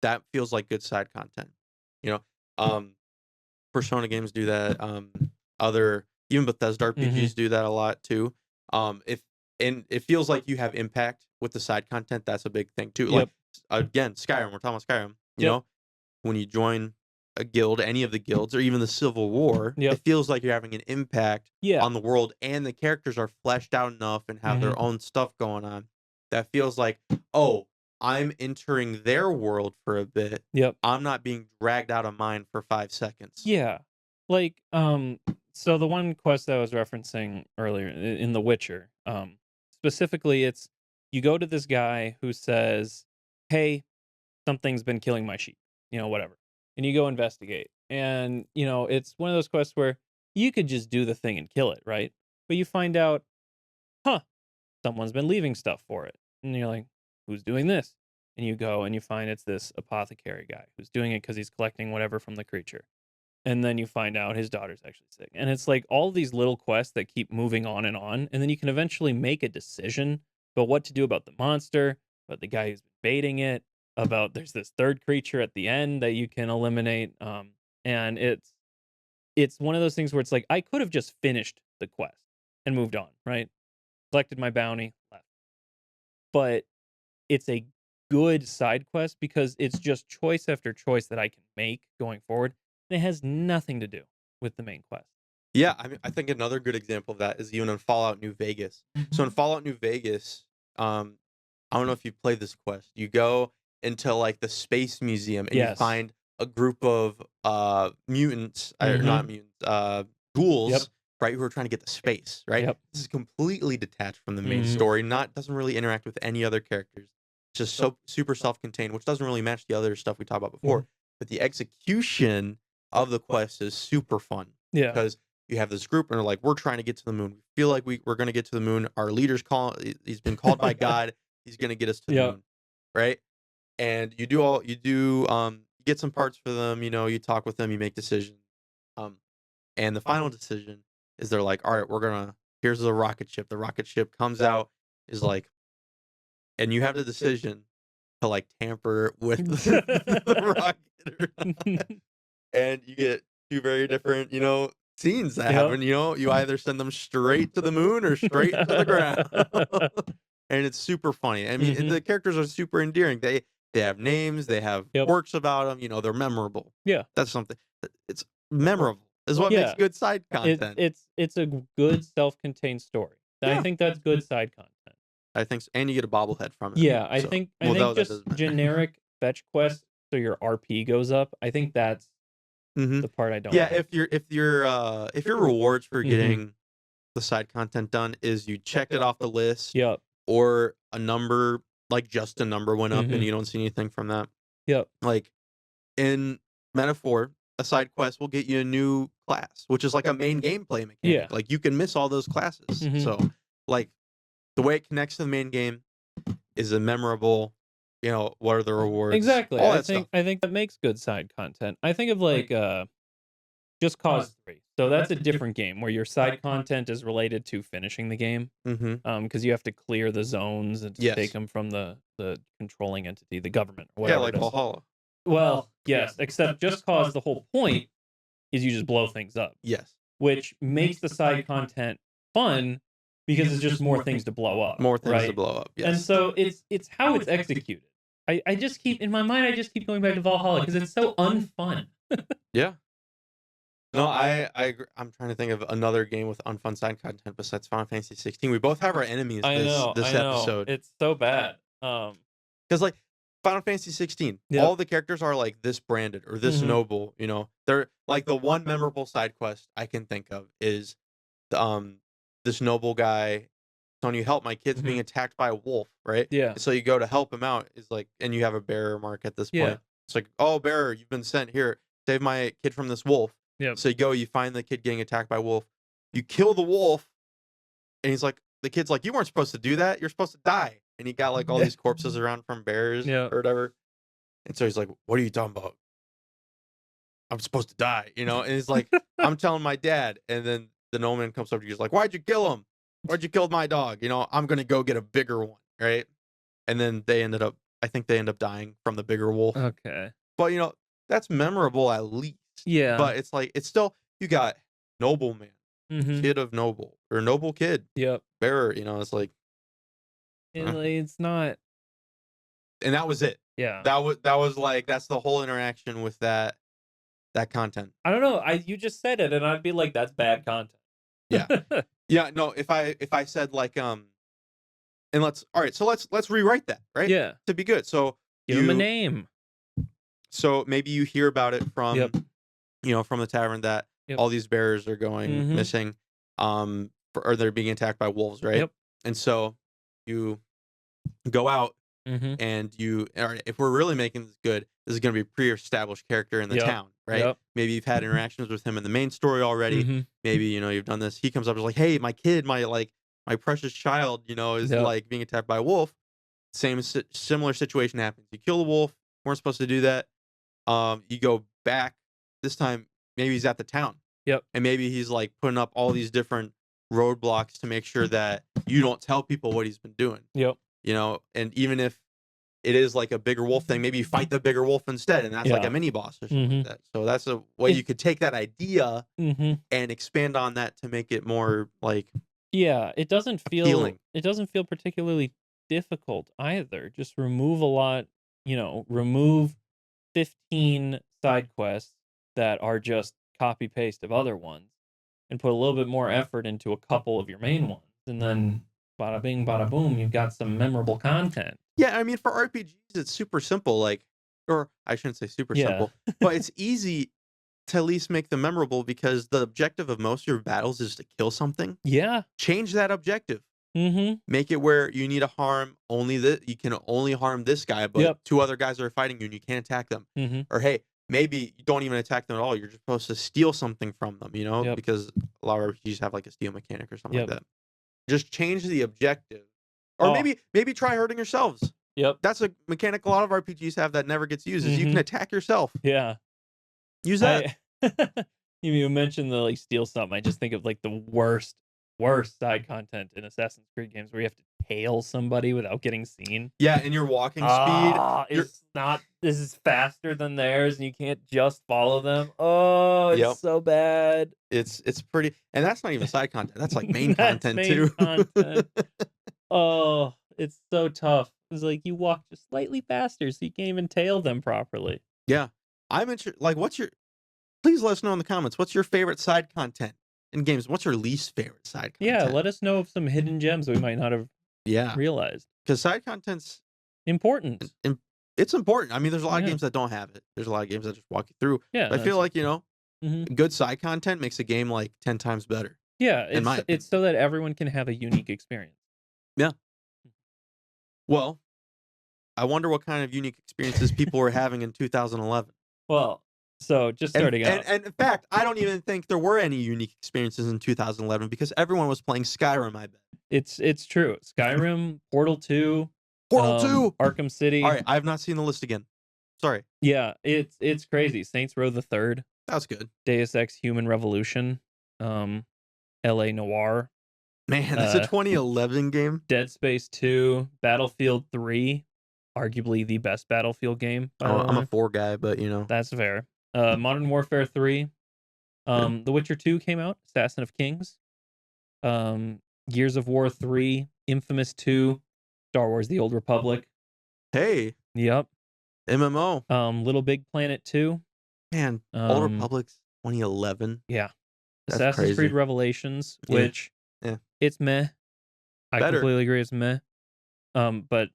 that feels like good side content. You know, Persona games do that. Even Bethesda RPGs do that a lot too. And it feels like you have impact with the side content. That's a big thing too. Like again, Skyrim. We're talking about Skyrim. You know, when you join a guild, any of the guilds, or even the Civil War, it feels like you're having an impact on the world, and the characters are fleshed out enough and have their own stuff going on. That feels like, oh, I'm entering their world for a bit. I'm not being dragged out of mine for 5 seconds. Yeah. Like, so the one quest that I was referencing earlier in The Witcher, specifically, it's you go to this guy who says, "Hey, something's been killing my sheep," you know, whatever. And you go investigate. And, you know, it's one of those quests where you could just do the thing and kill it, right? But you find out, someone's been leaving stuff for it. And you're like, who's doing this? And you go and you find it's this apothecary guy who's doing it because he's collecting whatever from the creature. And then you find out his daughter's actually sick. And it's like all these little quests that keep moving on. And then you can eventually make a decision about what to do about the monster, about the guy who's baiting it, about there's this third creature at the end that you can eliminate. And it's one of those things where it's like I could have just finished the quest and moved on, right? Collected my bounty, left. But it's a good side quest because it's just choice after choice that I can make going forward, and it has nothing to do with the main quest. Yeah, I mean, I think another good example of that is even in Fallout New Vegas. So in Fallout New Vegas, I don't know if you played this quest. You go into like the space museum and you find a group of mutants, or not mutants, ghouls, right, who are trying to get to space, right? This is completely detached from the main story. Doesn't really interact with any other characters. It's just so super self-contained, which doesn't really match the other stuff we talked about before. But the execution of the quest is super fun. Yeah. Because you have this group and they're like, we're trying to get to the moon. We feel like we're going to get to the moon. Our leader's he's been called by God. He's going to get us to the moon. Right. And you get some parts for them, you talk with them, you make decisions. And the final decision is they're like, all right, here's the rocket ship. The rocket ship comes out, is like, and you have the decision to like tamper with the rocket. And you get two very different, scenes that happen. You either send them straight to the moon or straight to the ground. And it's super funny. I mean, the characters are super endearing. They have names, they have quirks about them, they're memorable. Yeah. That's something. It's memorable is what makes good side content. It's a good self-contained story. I think that's good side content. I think so. And you get a bobblehead from it. Yeah, I think just generic fetch quests so your RP goes up. I think that's the part I don't like. If your rewards for getting the side content done is you checked it off the list. Or a number, like just a number went up and you don't see anything from that. Like in Metaphor, a side quest will get you a new class, which is like a main gameplay mechanic. Like you can miss all those classes. So like the way it connects to the main game is a memorable, what are the rewards? Exactly. I think that makes good side content. I think of like Just Cause 3. So that's a different game where your side content is related to finishing the game. Because you have to clear the zones and take them from the controlling entity, the government, or whatever. Yeah, like Valhalla. Well, yes, except Just Cause, the whole point is you just blow things up. Yes. Which makes the side content fun because it's just more things to blow up. More things to blow up, yes. And so it's how it's executed. I just keep, in my mind, I just keep going back to Valhalla because it's so unfun. Yeah. No, I agree. I'm trying to think of another game with unfun side content besides Final Fantasy 16. We both have our enemies this episode. It's so bad. Because like Final Fantasy 16, all the characters are like this branded or this noble. They're like the one memorable side quest I can think of is this noble guy telling you, help, my kid's being attacked by a wolf, right? Yeah. So you go to help him out. Is like, and you have a bearer mark at this point. It's like, oh, bearer, you've been sent here. Save my kid from this wolf. So you go, you find the kid getting attacked by a wolf. You kill the wolf, and the kid's like, you weren't supposed to do that. You're supposed to die. And he got like all these corpses around from bears or whatever. And so he's like, what are you talking about? I'm supposed to die, And he's like, I'm telling my dad. And then the Noman comes up to you, he's like, why'd you kill him? Why'd you kill my dog? I'm going to go get a bigger one, right? And then I think they end up dying from the bigger wolf. Okay. But, that's memorable at least. Yeah. But it's like, it's still, you got nobleman, kid of noble, or noble kid. Bearer, it's like. It's not. And that was it. Yeah. That was like, that's the whole interaction with that content. I don't know. You just said it, and I'd be like, that's bad content. Yeah. Yeah. No, if I said like, and let's rewrite that, right? Yeah. To be good. So give him a name. So maybe you hear about it from, from the tavern that all these bears are going missing, or they're being attacked by wolves, right? And so you go out and all right, if we're really making this good, this is going to be a pre-established character in the town, right? Maybe you've had interactions with him in the main story already. Maybe, you've done this. He comes up and is like, hey, my kid, my precious child, is like being attacked by a wolf. Similar situation happens. You kill the wolf. Weren't supposed to do that. You go back this time. Maybe he's at the town. And maybe he's like putting up all these different roadblocks to make sure that you don't tell people what he's been doing. And even if it is like a bigger wolf thing. Maybe you fight the bigger wolf instead, and that's like a mini boss or something like that. So that's a way you could take that idea and expand on that to make it more like it doesn't feel appealing. It doesn't feel particularly difficult either. Just remove a lot, remove 15 side quests that are just copy paste of other ones and put a little bit more effort into a couple of your main ones, and then bada bing bada boom, you've got some memorable content. Yeah, I mean, for RPGs it's super simple, like, or I shouldn't say super simple, but it's easy to at least make them memorable because the objective of most of your battles is to kill something. Yeah. Change that objective. Make it where you need to harm only you can only harm this guy, but 2 other guys are fighting you and you can't attack them. Or hey, maybe you don't even attack them at all. You're just supposed to steal something from them, because a lot of RPGs have like a steal mechanic or something like that. Just change the objective. Or maybe try hurting yourselves. That's a mechanic a lot of RPGs have that never gets used, is you can attack yourself. Yeah. Use that. You mentioned the like steal something. I just think of like the worst side content in Assassin's Creed games where you have to tail somebody without getting seen. Yeah, and your walking speed this is faster than theirs, and you can't just follow them. Oh, it's so bad. It's pretty, and that's not even side content. That's like main content too. Content. Oh, it's so tough. It's like you walk just slightly faster, so you can't even tail them properly. Yeah, I'm interested. Like, please let us know in the comments. What's your favorite side content in games? What's your least favorite side content? Yeah, let us know of some hidden gems we might not have realized. Because side content's important. It's important. I mean, there's a lot of games that don't have it. There's a lot of games that just walk you through. Yeah, but I feel like, good side content makes a game like 10 times better. Yeah, it's so that everyone can have a unique experience. Yeah. Well, I wonder what kind of unique experiences people were having in 2011. Well, so just starting out. And in fact, I don't even think there were any unique experiences in 2011 because everyone was playing Skyrim, I bet. It's true. Skyrim, Portal 2, Portal 2, Arkham City. All right, I have not seen the list again. Sorry. Yeah, it's crazy. Saints Row the Third. That was good. Deus Ex Human Revolution. LA Noire. Man, that's a 2011 game. Dead Space 2, Battlefield 3, arguably the best Battlefield game. I'm a 4 guy, but That's fair. Modern Warfare 3. The Witcher 2 came out. Assassin of Kings. Gears of War 3. Infamous 2. Star Wars: The Old Republic. Hey. Yep. MMO. Little Big Planet 2. Man, Old Republic's 2011. Yeah. That's Assassin's crazy. Creed Revelations, which it's meh. I completely agree, it's meh. But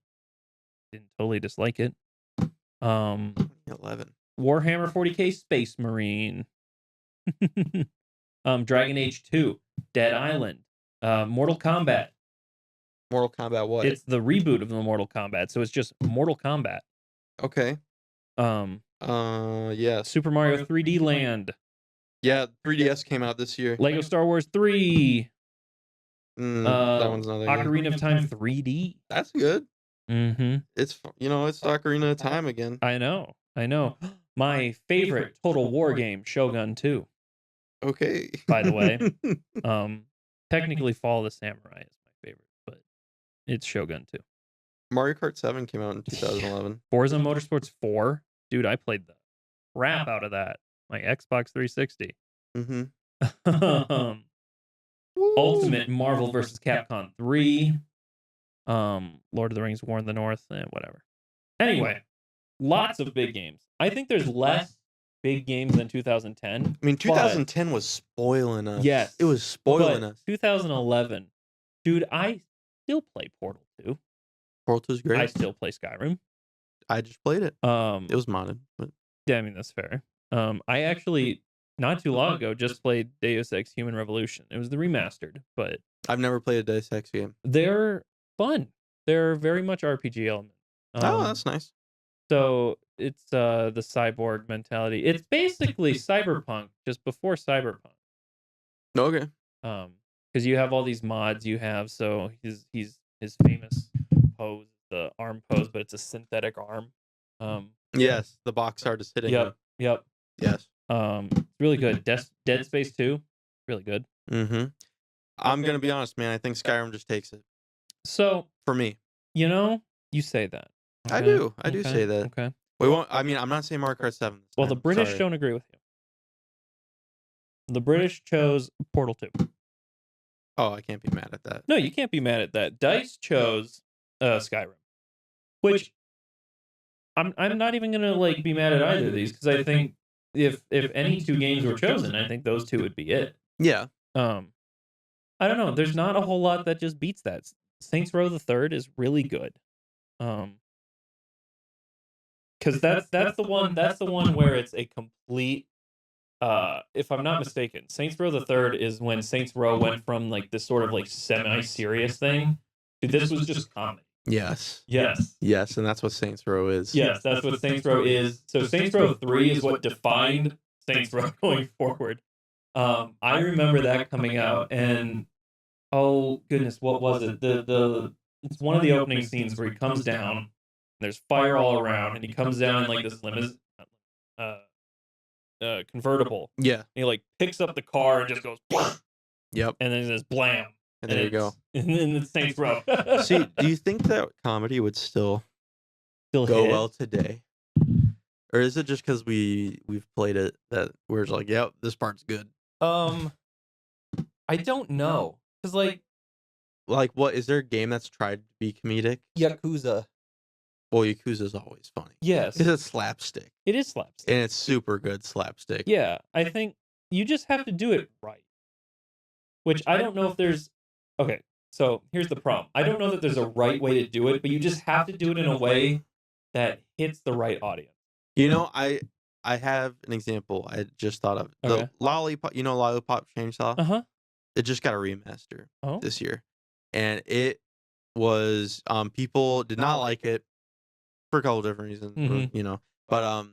didn't totally dislike it. 2011. Warhammer 40K Space Marine. Dragon Age 2, Dead Island, Mortal Kombat. Mortal Kombat what? It's the reboot of the Mortal Kombat, so it's just Mortal Kombat. Okay. Yeah. Super Mario 3D Land. Yeah, 3DS came out this year. Lego Star Wars 3. That one's not that good. Ocarina of Time 3D. That's good. Mm-hmm. It's it's Ocarina of Time again. I know. My favorite Total War game, Shogun 2. Okay. By the way, technically Fall of the Samurai is my favorite, but it's Shogun 2. Mario Kart 7 came out in 2011. Forza Motorsports 4. Dude, I played the crap out of that. My Xbox 360. Ultimate Marvel vs. Capcom 3. Lord of the Rings War in the North. Whatever. Anyway, lots of big games. I think there's less big games than 2010. I mean, 2010 was spoiling us. Yes. It was spoiling us. 2011. Dude, I still play Portal 2. Portal 2 is great. I still play Skyrim. I just played it. It was modded. But... Yeah, I mean, that's fair. I actually, not too long ago, just played Deus Ex Human Revolution. It was the remastered, but... I've never played a Deus Ex game. They're fun. They're very much RPG elements. Oh, that's nice. So it's the cyborg mentality. It's basically Cyberpunk, just before Cyberpunk. Okay. Because you have all these mods. You have his famous pose, the arm pose, but it's a synthetic arm. Yes, the box art is hitting. Yep. Yes. It's really good. Dead Space 2, really good. I'm gonna be honest, man. I think Skyrim just takes it. So for me, you say that. I do. I do say that. Okay. We won't. I mean, I'm not saying Mario Kart 7. Well, the British don't agree with you. The British chose Portal 2. Oh, I can't be mad at that. No, you can't be mad at that. DICE chose Skyrim, which I'm not even gonna like be mad at either of these because I think if any two games were chosen, I think those two would be it. Yeah. I don't know. There's not a whole lot that just beats that. Saints Row the Third is really good. Because that's the one where it's a complete. If I'm not mistaken, Saints Row the Third is when Saints Row went from like this sort of like semi-serious thing to this was just comedy. Yes. Yes, and that's what Saints Row is. Yes, that's what Saints Row is. So Saints Row 3 is what defined Saints Row going forward. I remember that coming out, and oh goodness, what was it? The it's one of the opening scenes where he comes down. There's fire all around, and he comes down in like this limousine, convertible. Yeah. And he like picks up the car and just goes, Yep. and then there's blam. And there you go. And then it's Saints Row. See, do you think that comedy would still go hit? well today? Or is it just because we've played it that we're just like, yep, this part's good? I don't know. Because like what is there a game that's tried to be comedic? Yakuza. Well, Yakuza's always funny. Yes. It's slapstick. It is slapstick. And it's super good slapstick. Yeah, I think you just have to do it right. Which I don't know if there's... Okay, so here's the problem. I don't know that there's a right way to do it, but you just have to do it in a way that hits the right audience. You know, I have an example I just thought of. The Lollipop, Lollipop Chainsaw? Uh-huh. It just got a remaster this year. And it was, people did not like it for a couple different reasons, but,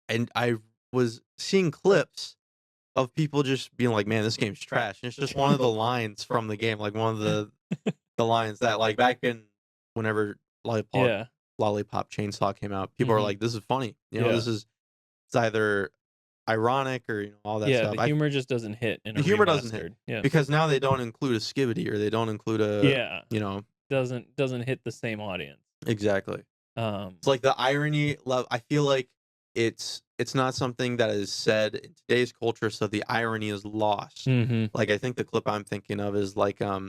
and I was seeing clips of people just being like, man, this game's trash. And it's just one of the lines from the game, like one of the lines that like back in whenever Lollipop Chainsaw came out, people are like, this is funny. This is, it's either ironic or all that stuff. The humor just doesn't hit. The humor doesn't hit. Yeah. Because now they don't include a skivity or they don't include a doesn't hit the same audience. Exactly. It's like the irony I feel like it's not something that is said in today's culture, so the irony is lost. Like I think the clip I'm thinking of is like I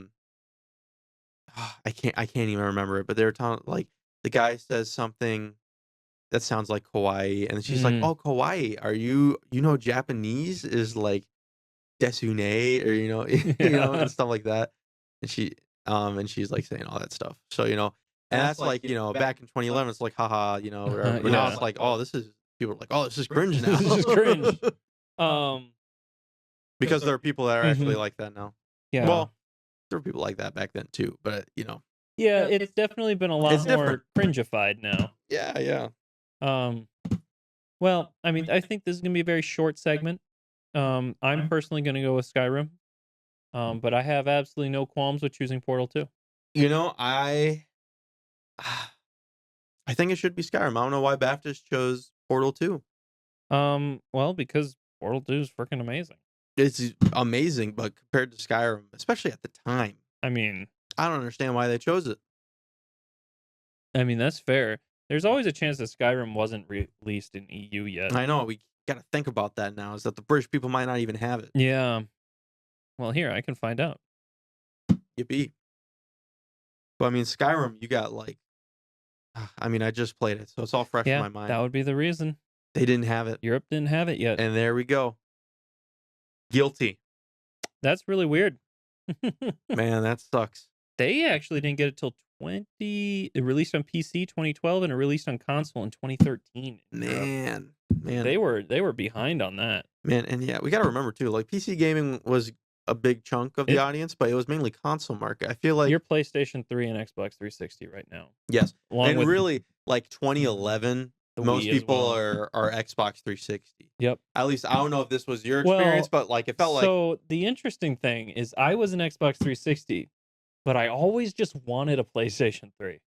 can't even remember it, but they were talking like the guy says something that sounds like kawaii, and she's like, "Oh, kawaii, are you Japanese is like desune or and stuff like that," and she's like saying all that stuff. So and that's like back in 2011, it's like haha, whatever. But now it's like, oh, people are like, oh, this is cringe now. This is cringe. Because there are people that are actually like that now. Yeah. Well, there were people like that back then too, but Yeah, it's definitely been a lot more cringified now. Yeah. Well, I mean, I think this is gonna be a very short segment. I'm personally gonna go with Skyrim. But I have absolutely no qualms with choosing Portal 2. I think it should be Skyrim. I don't know why Baptist chose Portal 2. Well, because Portal 2 is freaking amazing. It's amazing, but compared to Skyrim, especially at the time, I mean, I don't understand why they chose it. I mean, that's fair. There's always a chance that Skyrim wasn't released in EU yet. I know. We got to think about that now, is that the British people might not even have it. Yeah. Well, here, I can find out. Yippee. But I mean, Skyrim, you got like, I mean, I just played it, so it's all fresh in my mind. That would be the reason. They didn't have it. Europe didn't have it yet. And there we go. Guilty. That's really weird. Man, that sucks. They actually didn't get it till it released on PC 2012 and it released on console in 2013. Man. They were behind on that. Man, and yeah, we got to remember too, like PC gaming was a big chunk of the audience, but it was mainly console market. I feel like your PlayStation 3 and Xbox 360 right now. Yes. And really like 2011, most people are Xbox 360. Yep. At least I don't know if this was your experience, but like it felt like. So the interesting thing is I was an Xbox 360, but I always just wanted a PlayStation 3.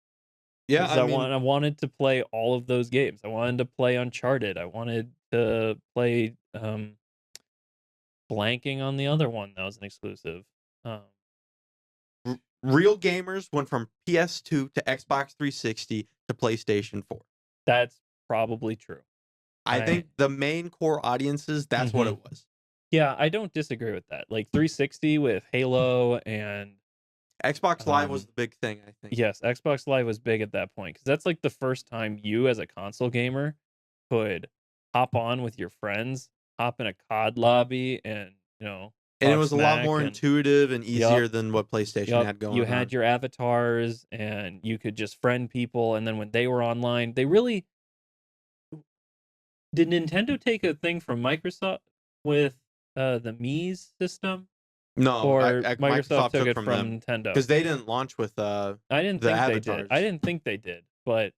Yeah, I wanted to play all of those games. I wanted to play Uncharted. I wanted to play blanking on the other one that was an exclusive. real gamers went from PS2 to Xbox 360 to PlayStation 4. That's probably true. I think the main core audiences, that's what it was. Yeah, I don't disagree with that. Like 360 with Halo and Xbox Live was the big thing, I think. Yes, Xbox Live was big at that point because that's like the first time you, as a console gamer, could hop on with your friends, hop in a COD lobby, and And it talk was a lot smack more intuitive and easier than what PlayStation had going on. You had your avatars, and you could just friend people. And then when they were online, they really did. Nintendo take a thing from Microsoft with the Mii's system. No, or Microsoft took it from Nintendo because they didn't launch with I didn't think avatars. they did. I didn't think they did, but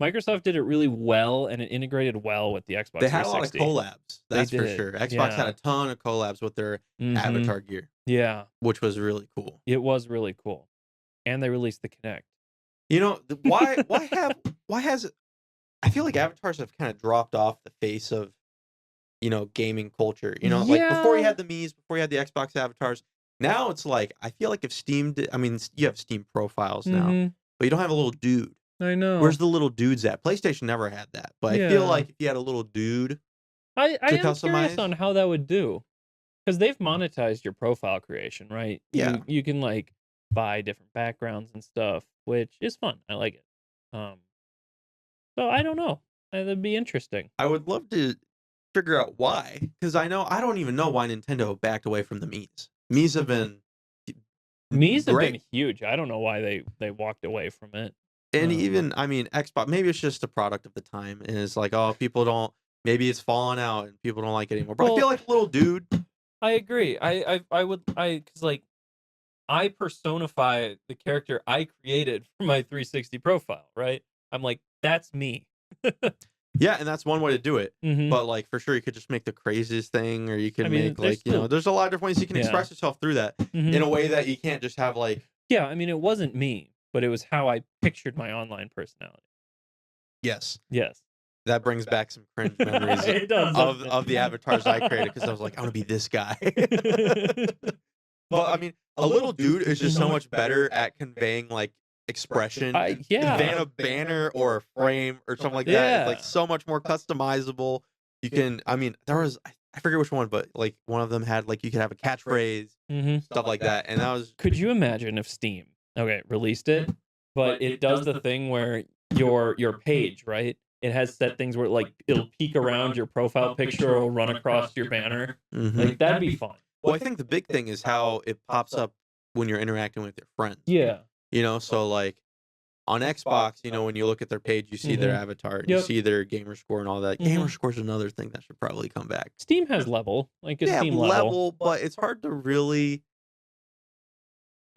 Microsoft did it really well, and it integrated well with the Xbox 360. They had a lot of collabs, that's for sure. Xbox had a ton of collabs with their avatar gear. Yeah, which was really cool. It was really cool, and they released the Kinect. You know why has I feel like avatars have kind of dropped off the face of gaming culture. Like before you had the Mii's, before you had the Xbox avatars. Now it's like I feel like if Steam did, I mean, you have Steam profiles now, but you don't have a little dude. I know. Where's the little dudes at? PlayStation never had that, but I feel like if you had a little dude, I am curious on how that would do, because they've monetized your profile creation, right? Yeah, you can like buy different backgrounds and stuff, which is fun. I like it. So I don't know. That'd be interesting. I would love to figure out why, because I don't even know why Nintendo backed away from the Mii's. Mii's have been huge. I don't know why they walked away from it. And even, I mean, Xbox, maybe it's just a product of the time, and it's like, oh, people don't, maybe it's falling out and people don't like it anymore. But I feel like little dude. I agree. Because like, I personify the character I created for my 360 profile, right? I'm like, that's me. Yeah, and that's one way to do it. But like, for sure, you could just make the craziest thing, or you could make like, there's a lot of different ways you can express yourself through that in a way that you can't just have like. Yeah, I mean, it wasn't me, but it was how I pictured my online personality. Yes. Yes. That brings back some cringe memories of the avatars I created, because I was like, I want to be this guy. But I mean, a little dude is just so much better at conveying like expression than a banner or a frame or something like that. It's like so much more customizable. You can, I mean, there was, I forget which one, but like one of them had like, you could have a catchphrase, stuff like that. And that was. Could you imagine if Steam, released it, but it does the thing where your page, right? It has set things where like it'll peek around your profile picture or run across your banner. Like that'd be fun. Well, I think the big thing is how it pops up when you're interacting with your friends. Yeah. So like on Xbox, when you look at their page, you see their avatar, you see their gamer score and all that. Gamer score is another thing that should probably come back. Steam has level, like a Steam level, but it's hard to really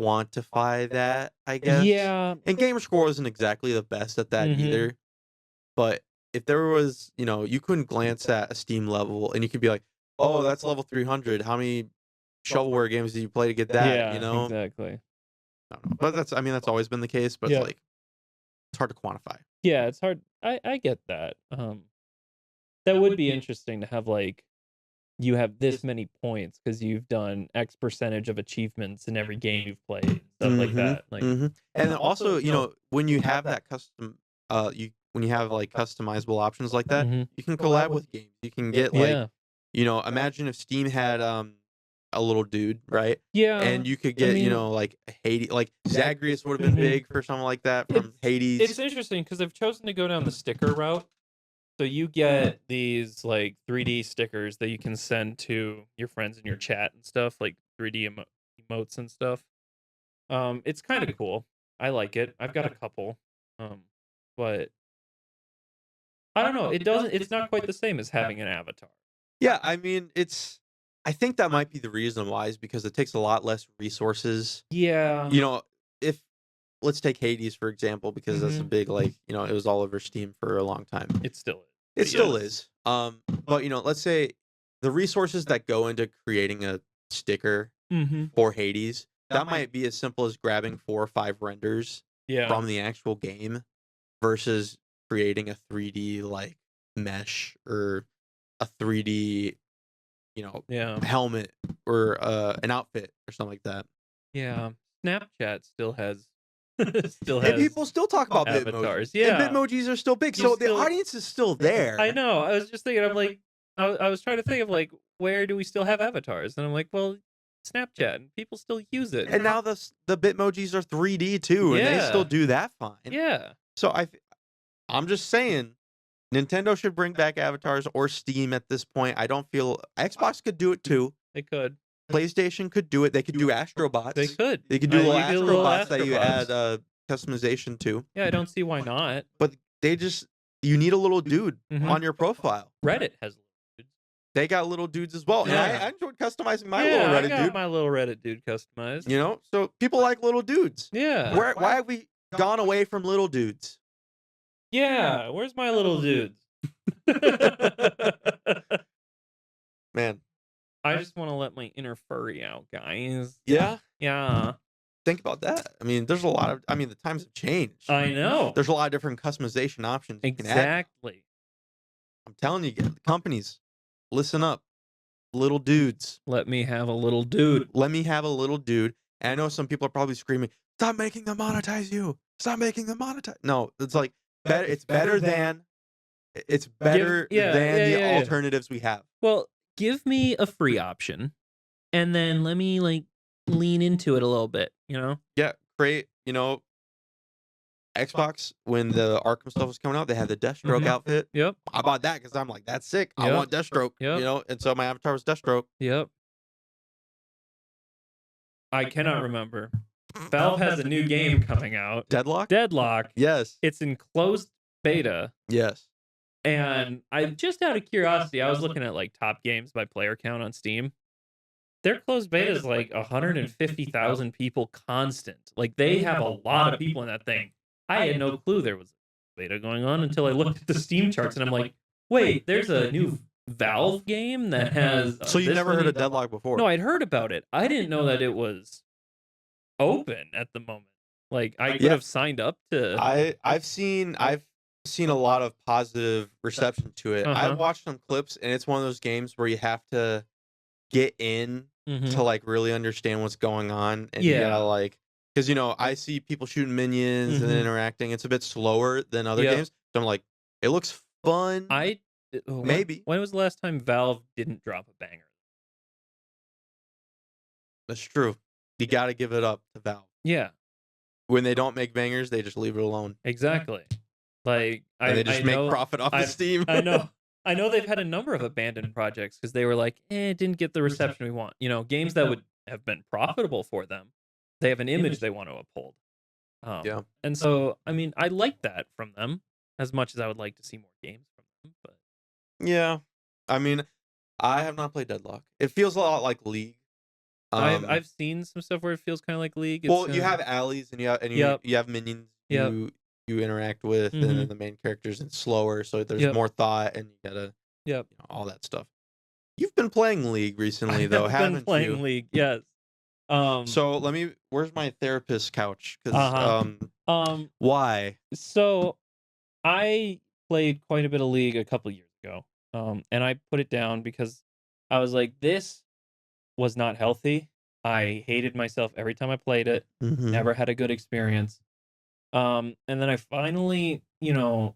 quantify that, I guess. Yeah. And gamer score isn't exactly the best at that either. But if there was, you couldn't glance at a Steam level and you could be like, oh, that's level 300. How many shovelware games did you play to get that? Yeah, exactly. I don't know. But that's always been the case, but it's like, it's hard to quantify. Yeah, it's hard. I get that. That would be interesting to have, like, you have this many points because you've done X percentage of achievements in every game you've played, stuff like that. Like, and then also, when you have that custom, when you have like customizable options like that, you can collab with games. You can get like, imagine if Steam had a little dude, right? Yeah. And you could get, like Hades, like Zagreus would have been big for something like that from Hades. It's interesting because they've chosen to go down the sticker route. So you get these like 3D stickers that you can send to your friends in your chat and stuff, like 3D emotes and stuff. It's kind of cool. I like it. I've got a couple. But I don't know. It's not quite the same as having an avatar. Yeah, I mean, I think that might be the reason why, is because it takes a lot less resources. Yeah. If let's take Hades for example, because that's a big, like, it was all over Steam for a long time. It still is. It still is. But let's say the resources that go into creating a sticker for Hades, that might be as simple as grabbing 4 or 5 renders from the actual game versus creating a 3D like mesh or a 3D helmet or an outfit or something like that. Yeah. Snapchat still has And people still talk about Bitmojis. avatars. And Yeah. Bitmojis are still big. You So the still- audience is still there. I know. I was just thinking, I'm like, I was trying to think of like, where do we still have avatars? And I'm like, well, Snapchat, and people still use it. And now the Bitmojis are 3D too, and they still Yeah. do that fine. Yeah. So I'm just saying, Nintendo should bring back avatars, or Steam at this point. I don't feel Xbox could do it too. They could. PlayStation could do it. They could do Astrobots. They could. They could do little You do little Astrobots that you Astrobots. add customization to. Yeah, I don't see why not. But you need a little dude on your profile. Reddit has little dudes. They got little dudes as well. Yeah. And I enjoyed customizing my little Reddit I got dude. my little Reddit dude customized. You know? So people like little dudes. Yeah. Why have we gone away from little dudes? Yeah. Where's my little dudes? Man. I just want to let my inner furry out, guys. Yeah? Yeah. Think about that. I mean, there's a lot of the times have changed. I know. There's a lot of different customization options you can add. Exactly. I'm telling you, companies, listen up. Little dudes. Let me have a little dude. Let me have a little dude. And I know some people are probably screaming, "Stop making them monetize you. Stop making them monetize." No, it's like it's better than the alternatives we have. Well, give me a free option, and then let me like lean into it a little bit, you know? Yeah, create, Xbox, when the Arkham stuff was coming out, they had the Deathstroke outfit. Yep. I bought that because I'm like, that's sick. I Yep. want Deathstroke, Yep. and so my avatar was Deathstroke. Yep. I cannot remember. Valve has a new game coming out. Deadlock. Yes. It's in closed beta. Yes. And I just out of curiosity, I was looking at like top games by player count on Steam. Their closed beta is like 150,000 people constant. Like they have a lot of people in that thing. I had no clue there was a beta going on until I looked at the Steam charts and I'm like, wait, there's a new Valve game that has. So you never heard of Deadlock before? No, I'd heard about it. I didn't know that it was open at the moment. Like I could have signed up to. I've seen a lot of positive reception to it. I've watched some clips, and it's one of those games where you have to get in to like really understand what's going on, and you gotta like, because I see people shooting minions and then interacting. It's a bit slower than other games, so I'm like, it looks fun. Maybe. When was the last time Valve didn't drop a banger? That's true. You got to give it up to Valve. Yeah. When they don't make bangers, they just leave it alone. Exactly. Like they just make profit off of Steam. I know they've had a number of abandoned projects because they were like, it didn't get the reception we want. Games that would have been profitable for them. They have an image they want to uphold. And so, I mean, I like that from them as much as I would like to see more games from them. But yeah, I mean, I have not played Deadlock. It feels a lot like League. I've seen some stuff where it feels kind of like League. Well, you have alleys and you have minions you interact with, and then the main characters, and slower, so there's more thought, and you gotta all that stuff. You've been playing League recently, though, haven't you? Been playing League, yes. So where's my therapist's couch? Because why? So I played quite a bit of League a couple years ago, and I put it down because I was like, this was not healthy. I hated myself every time I played it. Never had a good experience. And then I finally, over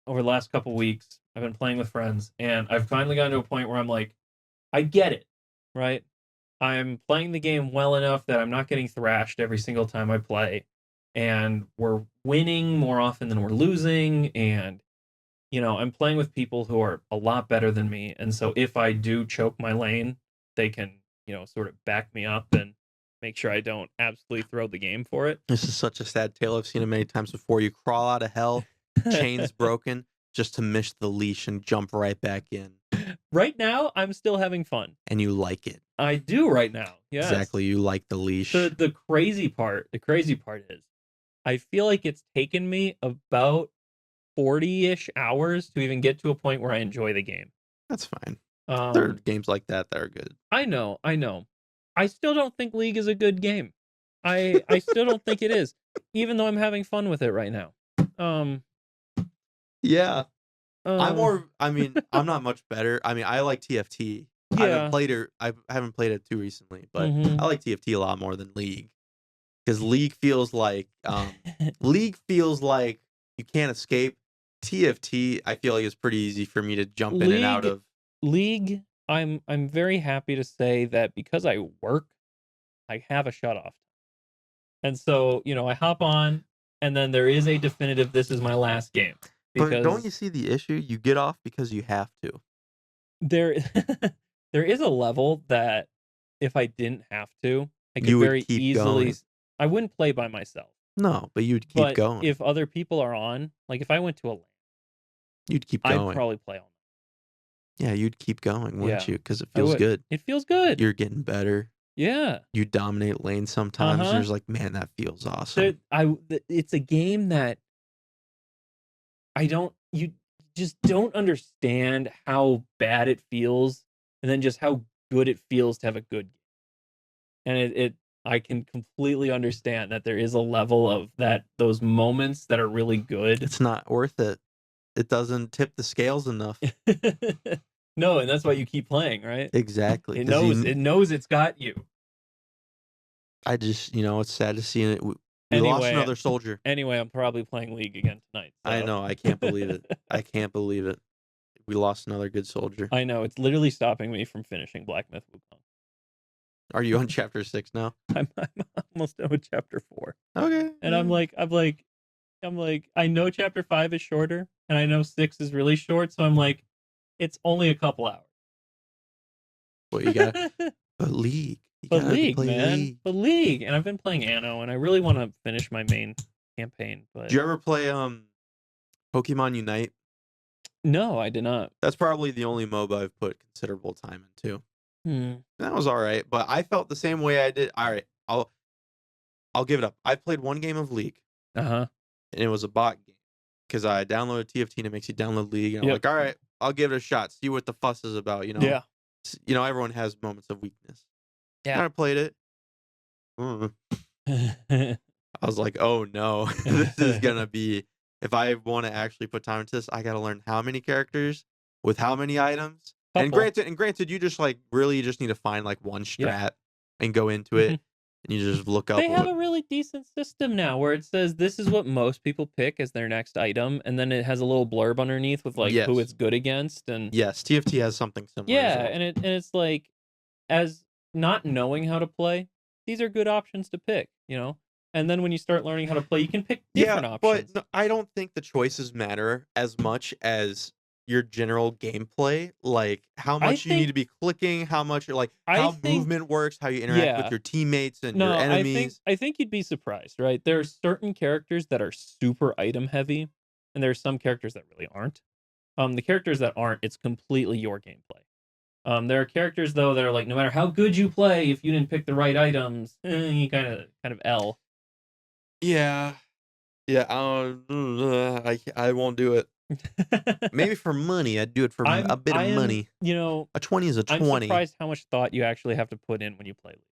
the last couple weeks, I've been playing with friends, and I've finally gotten to a point where I'm like, I get it, right? I'm playing the game well enough that I'm not getting thrashed every single time I play, and we're winning more often than we're losing, and I'm playing with people who are a lot better than me, and so if I do choke my lane, they can sort of back me up and make sure I don't absolutely throw the game for it. This is such a sad tale. I've seen it many times before. You crawl out of hell, chains broken, just to miss the leash and jump right back in. Right now, I'm still having fun. And you like it. I do right now. Yes. Exactly. You like the leash. The crazy part is I feel like it's taken me about 40-ish hours to even get to a point where I enjoy the game. That's fine. There are games like that are good. I know. I still don't think League is a good game. I still don't think it is, even though I'm having fun with it right now. Yeah. I'm not much better. I mean, I like TFT. Yeah. I haven't played it too recently, but I like TFT a lot more than League. because League feels like you can't escape. TFT, I feel like it's pretty easy for me to jump in and out of. League, I'm very happy to say that because I work, I have a shut off. And so, I hop on and then there is a definitive this is my last game. But don't you see the issue? You get off because you have to. There there is a level that if I didn't have to, I could You would very keep easily going. I wouldn't play by myself. No, but you'd keep But going. if other people are on, like if I went to a LAN, You'd keep I'd going. probably play all Yeah, you'd keep going, wouldn't Yeah, you? Because it I feels would. good. It feels good. You're getting better. Yeah. You dominate lanes sometimes, and Uh-huh. you're just like, man, that feels awesome. It's a game that you just don't understand how bad it feels, and then just how good it feels to have a good game. And I can completely understand that there is a level of those moments that are really good. It's not worth it. It doesn't tip the scales enough. No, and that's why you keep playing, right? Exactly. It knows it's got you. I just, it's sad to see it. We lost another soldier. Anyway, I'm probably playing League again tonight. So. I know. I can't believe it. I can't believe it. We lost another good soldier. I know. It's literally stopping me from finishing Black Myth Wukong. Are you on chapter 6 now? I'm almost done with chapter 4. Okay. And I'm like, I know chapter 5 is shorter, and I know 6 is really short, so I'm like, it's only a couple hours. Well, you got but League. But League, man. League. But League. And I've been playing Anno, and I really want to finish my main campaign. But did you ever play Pokemon Unite? No, I did not. That's probably the only MOBA I've put considerable time into. That was all right, but I felt the same way I did. All right, I'll give it up. I played one game of League. And it was a bot game because I downloaded TFT and it makes you download League. And I'm like, all right, I'll give it a shot. See what the fuss is about. Yeah. Everyone has moments of weakness. Yeah. And I played it. I was like, oh no, this is gonna be. If I want to actually put time into this, I gotta learn how many characters with how many items. And granted, you just really just need to find like one strat and go into it, and you just look up. They have a really decent system now where it says this is what most people pick as their next item, and then it has a little blurb underneath with who it's good against. And yes, TFT has something similar. Yeah, as well. and it's like, as not knowing how to play, these are good options to pick. And then when you start learning how to play, you can pick different options. But I don't think the choices matter as much as your general gameplay, like how much you need to be clicking, how much how movement works, how you interact with your teammates and your enemies. I think you'd be surprised, right? There are certain characters that are super item heavy, and there are some characters that really aren't. The characters that aren't, it's completely your gameplay. There are characters though that are like, no matter how good you play, if you didn't pick the right items, you kind of L. Yeah. I won't do it. Maybe for money, I'd do it for a bit of money. A 20 is a 20. I'm surprised how much thought you actually have to put in when you play League.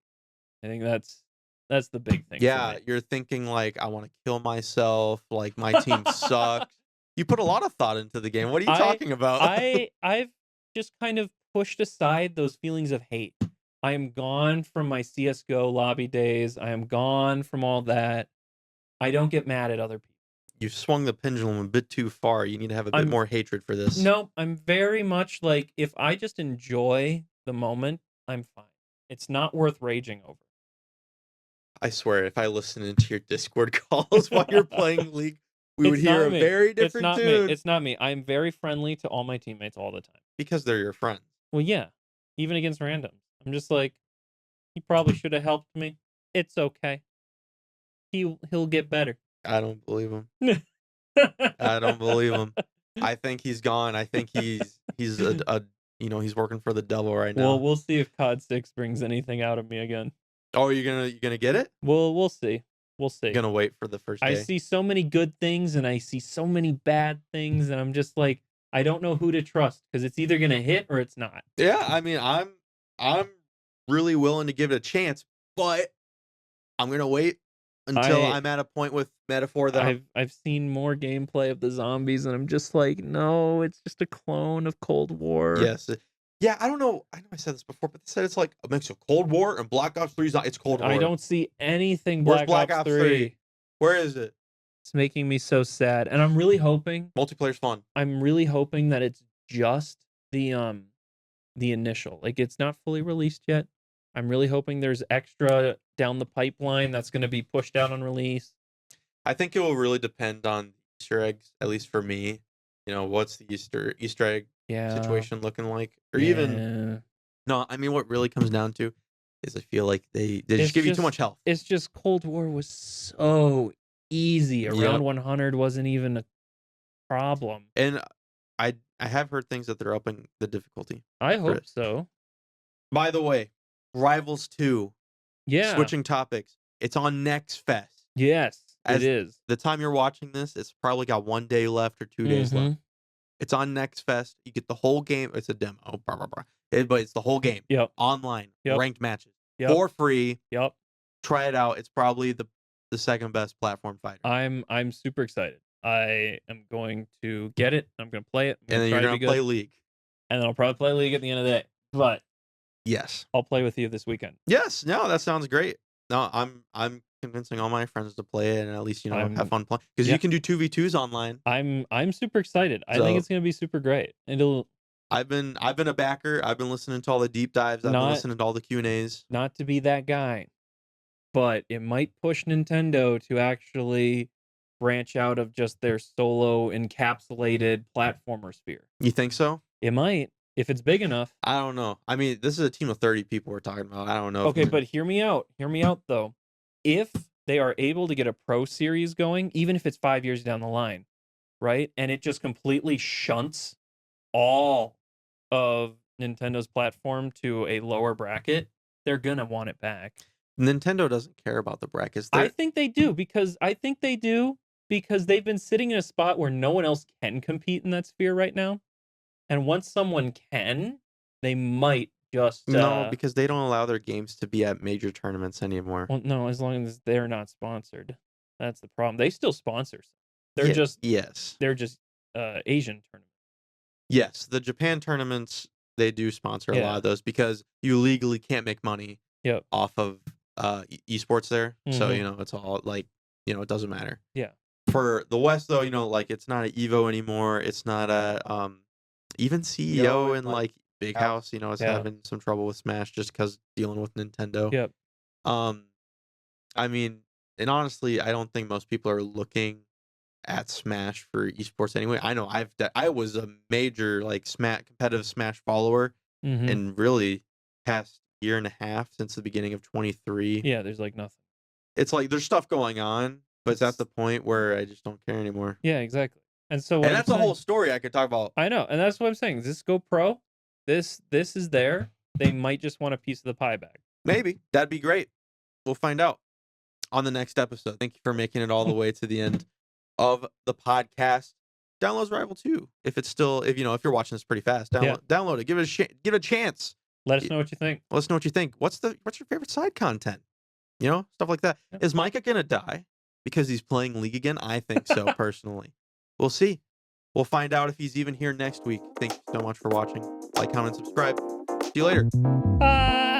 I think that's the big thing. Yeah, you're thinking like, I want to kill myself. Like my team sucks. You put a lot of thought into the game. What are you talking about? I've just kind of pushed aside those feelings of hate. I am gone from my CS:GO lobby days. I am gone from all that. I don't get mad at other people. You've swung the pendulum a bit too far. You need to have a bit more hatred for this. No, I'm very much like, if I just enjoy the moment, I'm fine. It's not worth raging over. I swear, if I listen into your Discord calls while you're playing League, we would hear a very different tune. It's not me. I'm very friendly to all my teammates all the time. Because they're your friends. Well, yeah. Even against randoms. I'm just like, he probably should have helped me. It's okay. He'll get better. I don't believe him. I don't believe him. I think he's gone. I think he's he's working for the devil right now. Well, we'll see if COD 6 brings anything out of me again. Oh, you're gonna get it? Well, we'll see. We'll see. You're gonna wait for the first day. I see so many good things and I see so many bad things, and I'm just like, I don't know who to trust, because it's either gonna hit or it's not. Yeah, I mean, I'm really willing to give it a chance, but I'm gonna wait until I'm at a point with Metaphor that I've seen more gameplay of the zombies, and I'm just like, no, it's just a clone of Cold War. Yes, Yeah, I don't know. I know I said this before, but they said it's like a mix of Cold War and Black Ops 3's not. It's Cold War. I don't see anything Where's Black Ops 3. Where is it? It's making me so sad, and I'm really hoping multiplayer's fun. I'm really hoping that it's just the initial. Like, it's not fully released yet. I'm really hoping there's extra down the pipeline that's going to be pushed out on release. I think it will really depend on Easter eggs, at least for me. You know, what's the Easter egg situation looking like? Or even no, I mean what really comes down to is I feel like they just give you too much health. It's just Cold War was so easy. Around 100 wasn't even a problem. And I have heard things that they're upping the difficulty. I hope so. By the way, Rivals 2. Yeah. Switching topics. It's on Next Fest. Yes, it is. The time you're watching this, it's probably got 1 day left or 2 days left. It's on Next Fest. You get the whole game. It's a demo. But it's the whole game. Yep. Online. Yep. Ranked matches. Yep. For free. Yep. Try it out. It's probably the second best platform fighter. I'm super excited. I am going to get it. I'm going to play it. And then you're going to play League. And then I'll probably play League at the end of the day. But yes, I'll play with you this weekend. Yes. No, that sounds great. No, I'm convincing all my friends to play it and at least have fun playing because you can do 2v2s online. I'm super excited. I think it's going to be super great. I've been a backer. I've been listening to all the deep dives. I've been listening to all the Q&As. Not to be that guy, but it might push Nintendo to actually branch out of just their solo encapsulated platformer sphere. You think so? It might, if it's big enough. I don't know. I mean, this is a team of 30 people we're talking about. I don't know. Okay, but hear me out. Hear me out, though. If they are able to get a Pro Series going, even if it's 5 years down the line, right? And it just completely shunts all of Nintendo's platform to a lower bracket, they're going to want it back. Nintendo doesn't care about the brackets. I think they do because they've been sitting in a spot where no one else can compete in that sphere right now. And once someone can, they might just no, because they don't allow their games to be at major tournaments anymore. Well, no, as long as they're not sponsored. That's the problem. They still sponsor. They're just Asian tournaments. Yes, the Japan tournaments, they do sponsor a lot of those because you legally can't make money off of esports there. So, it's all like, it doesn't matter. Yeah. For the West though, like it's not an Evo anymore. It's not a even CEO and like Big House, is having some trouble with Smash just because dealing with Nintendo. Yep. I mean, and honestly, I don't think most people are looking at Smash for esports anyway. I know I was a major like competitive Smash follower, and really past year and a half since the beginning of 23. Yeah, there's like nothing. It's like there's stuff going on, but it's at the point where I just don't care anymore. Yeah, exactly. And that's a whole story I could talk about. I know, and that's what I'm saying. Does this go pro? This is there. They might just want a piece of the pie back. Maybe. That'd be great. We'll find out on the next episode. Thank you for making it all the way to the end of the podcast. Download Rival 2 if you're watching this pretty fast. Download it. Give it a chance. Let us know what you think. Let us know what you think. What's your favorite side content? Stuff like that. Yeah. Is Micah gonna die because he's playing League again? I think so, personally. We'll see. We'll find out if he's even here next week. Thank you so much for watching. Like, comment, subscribe. See you later. Bye.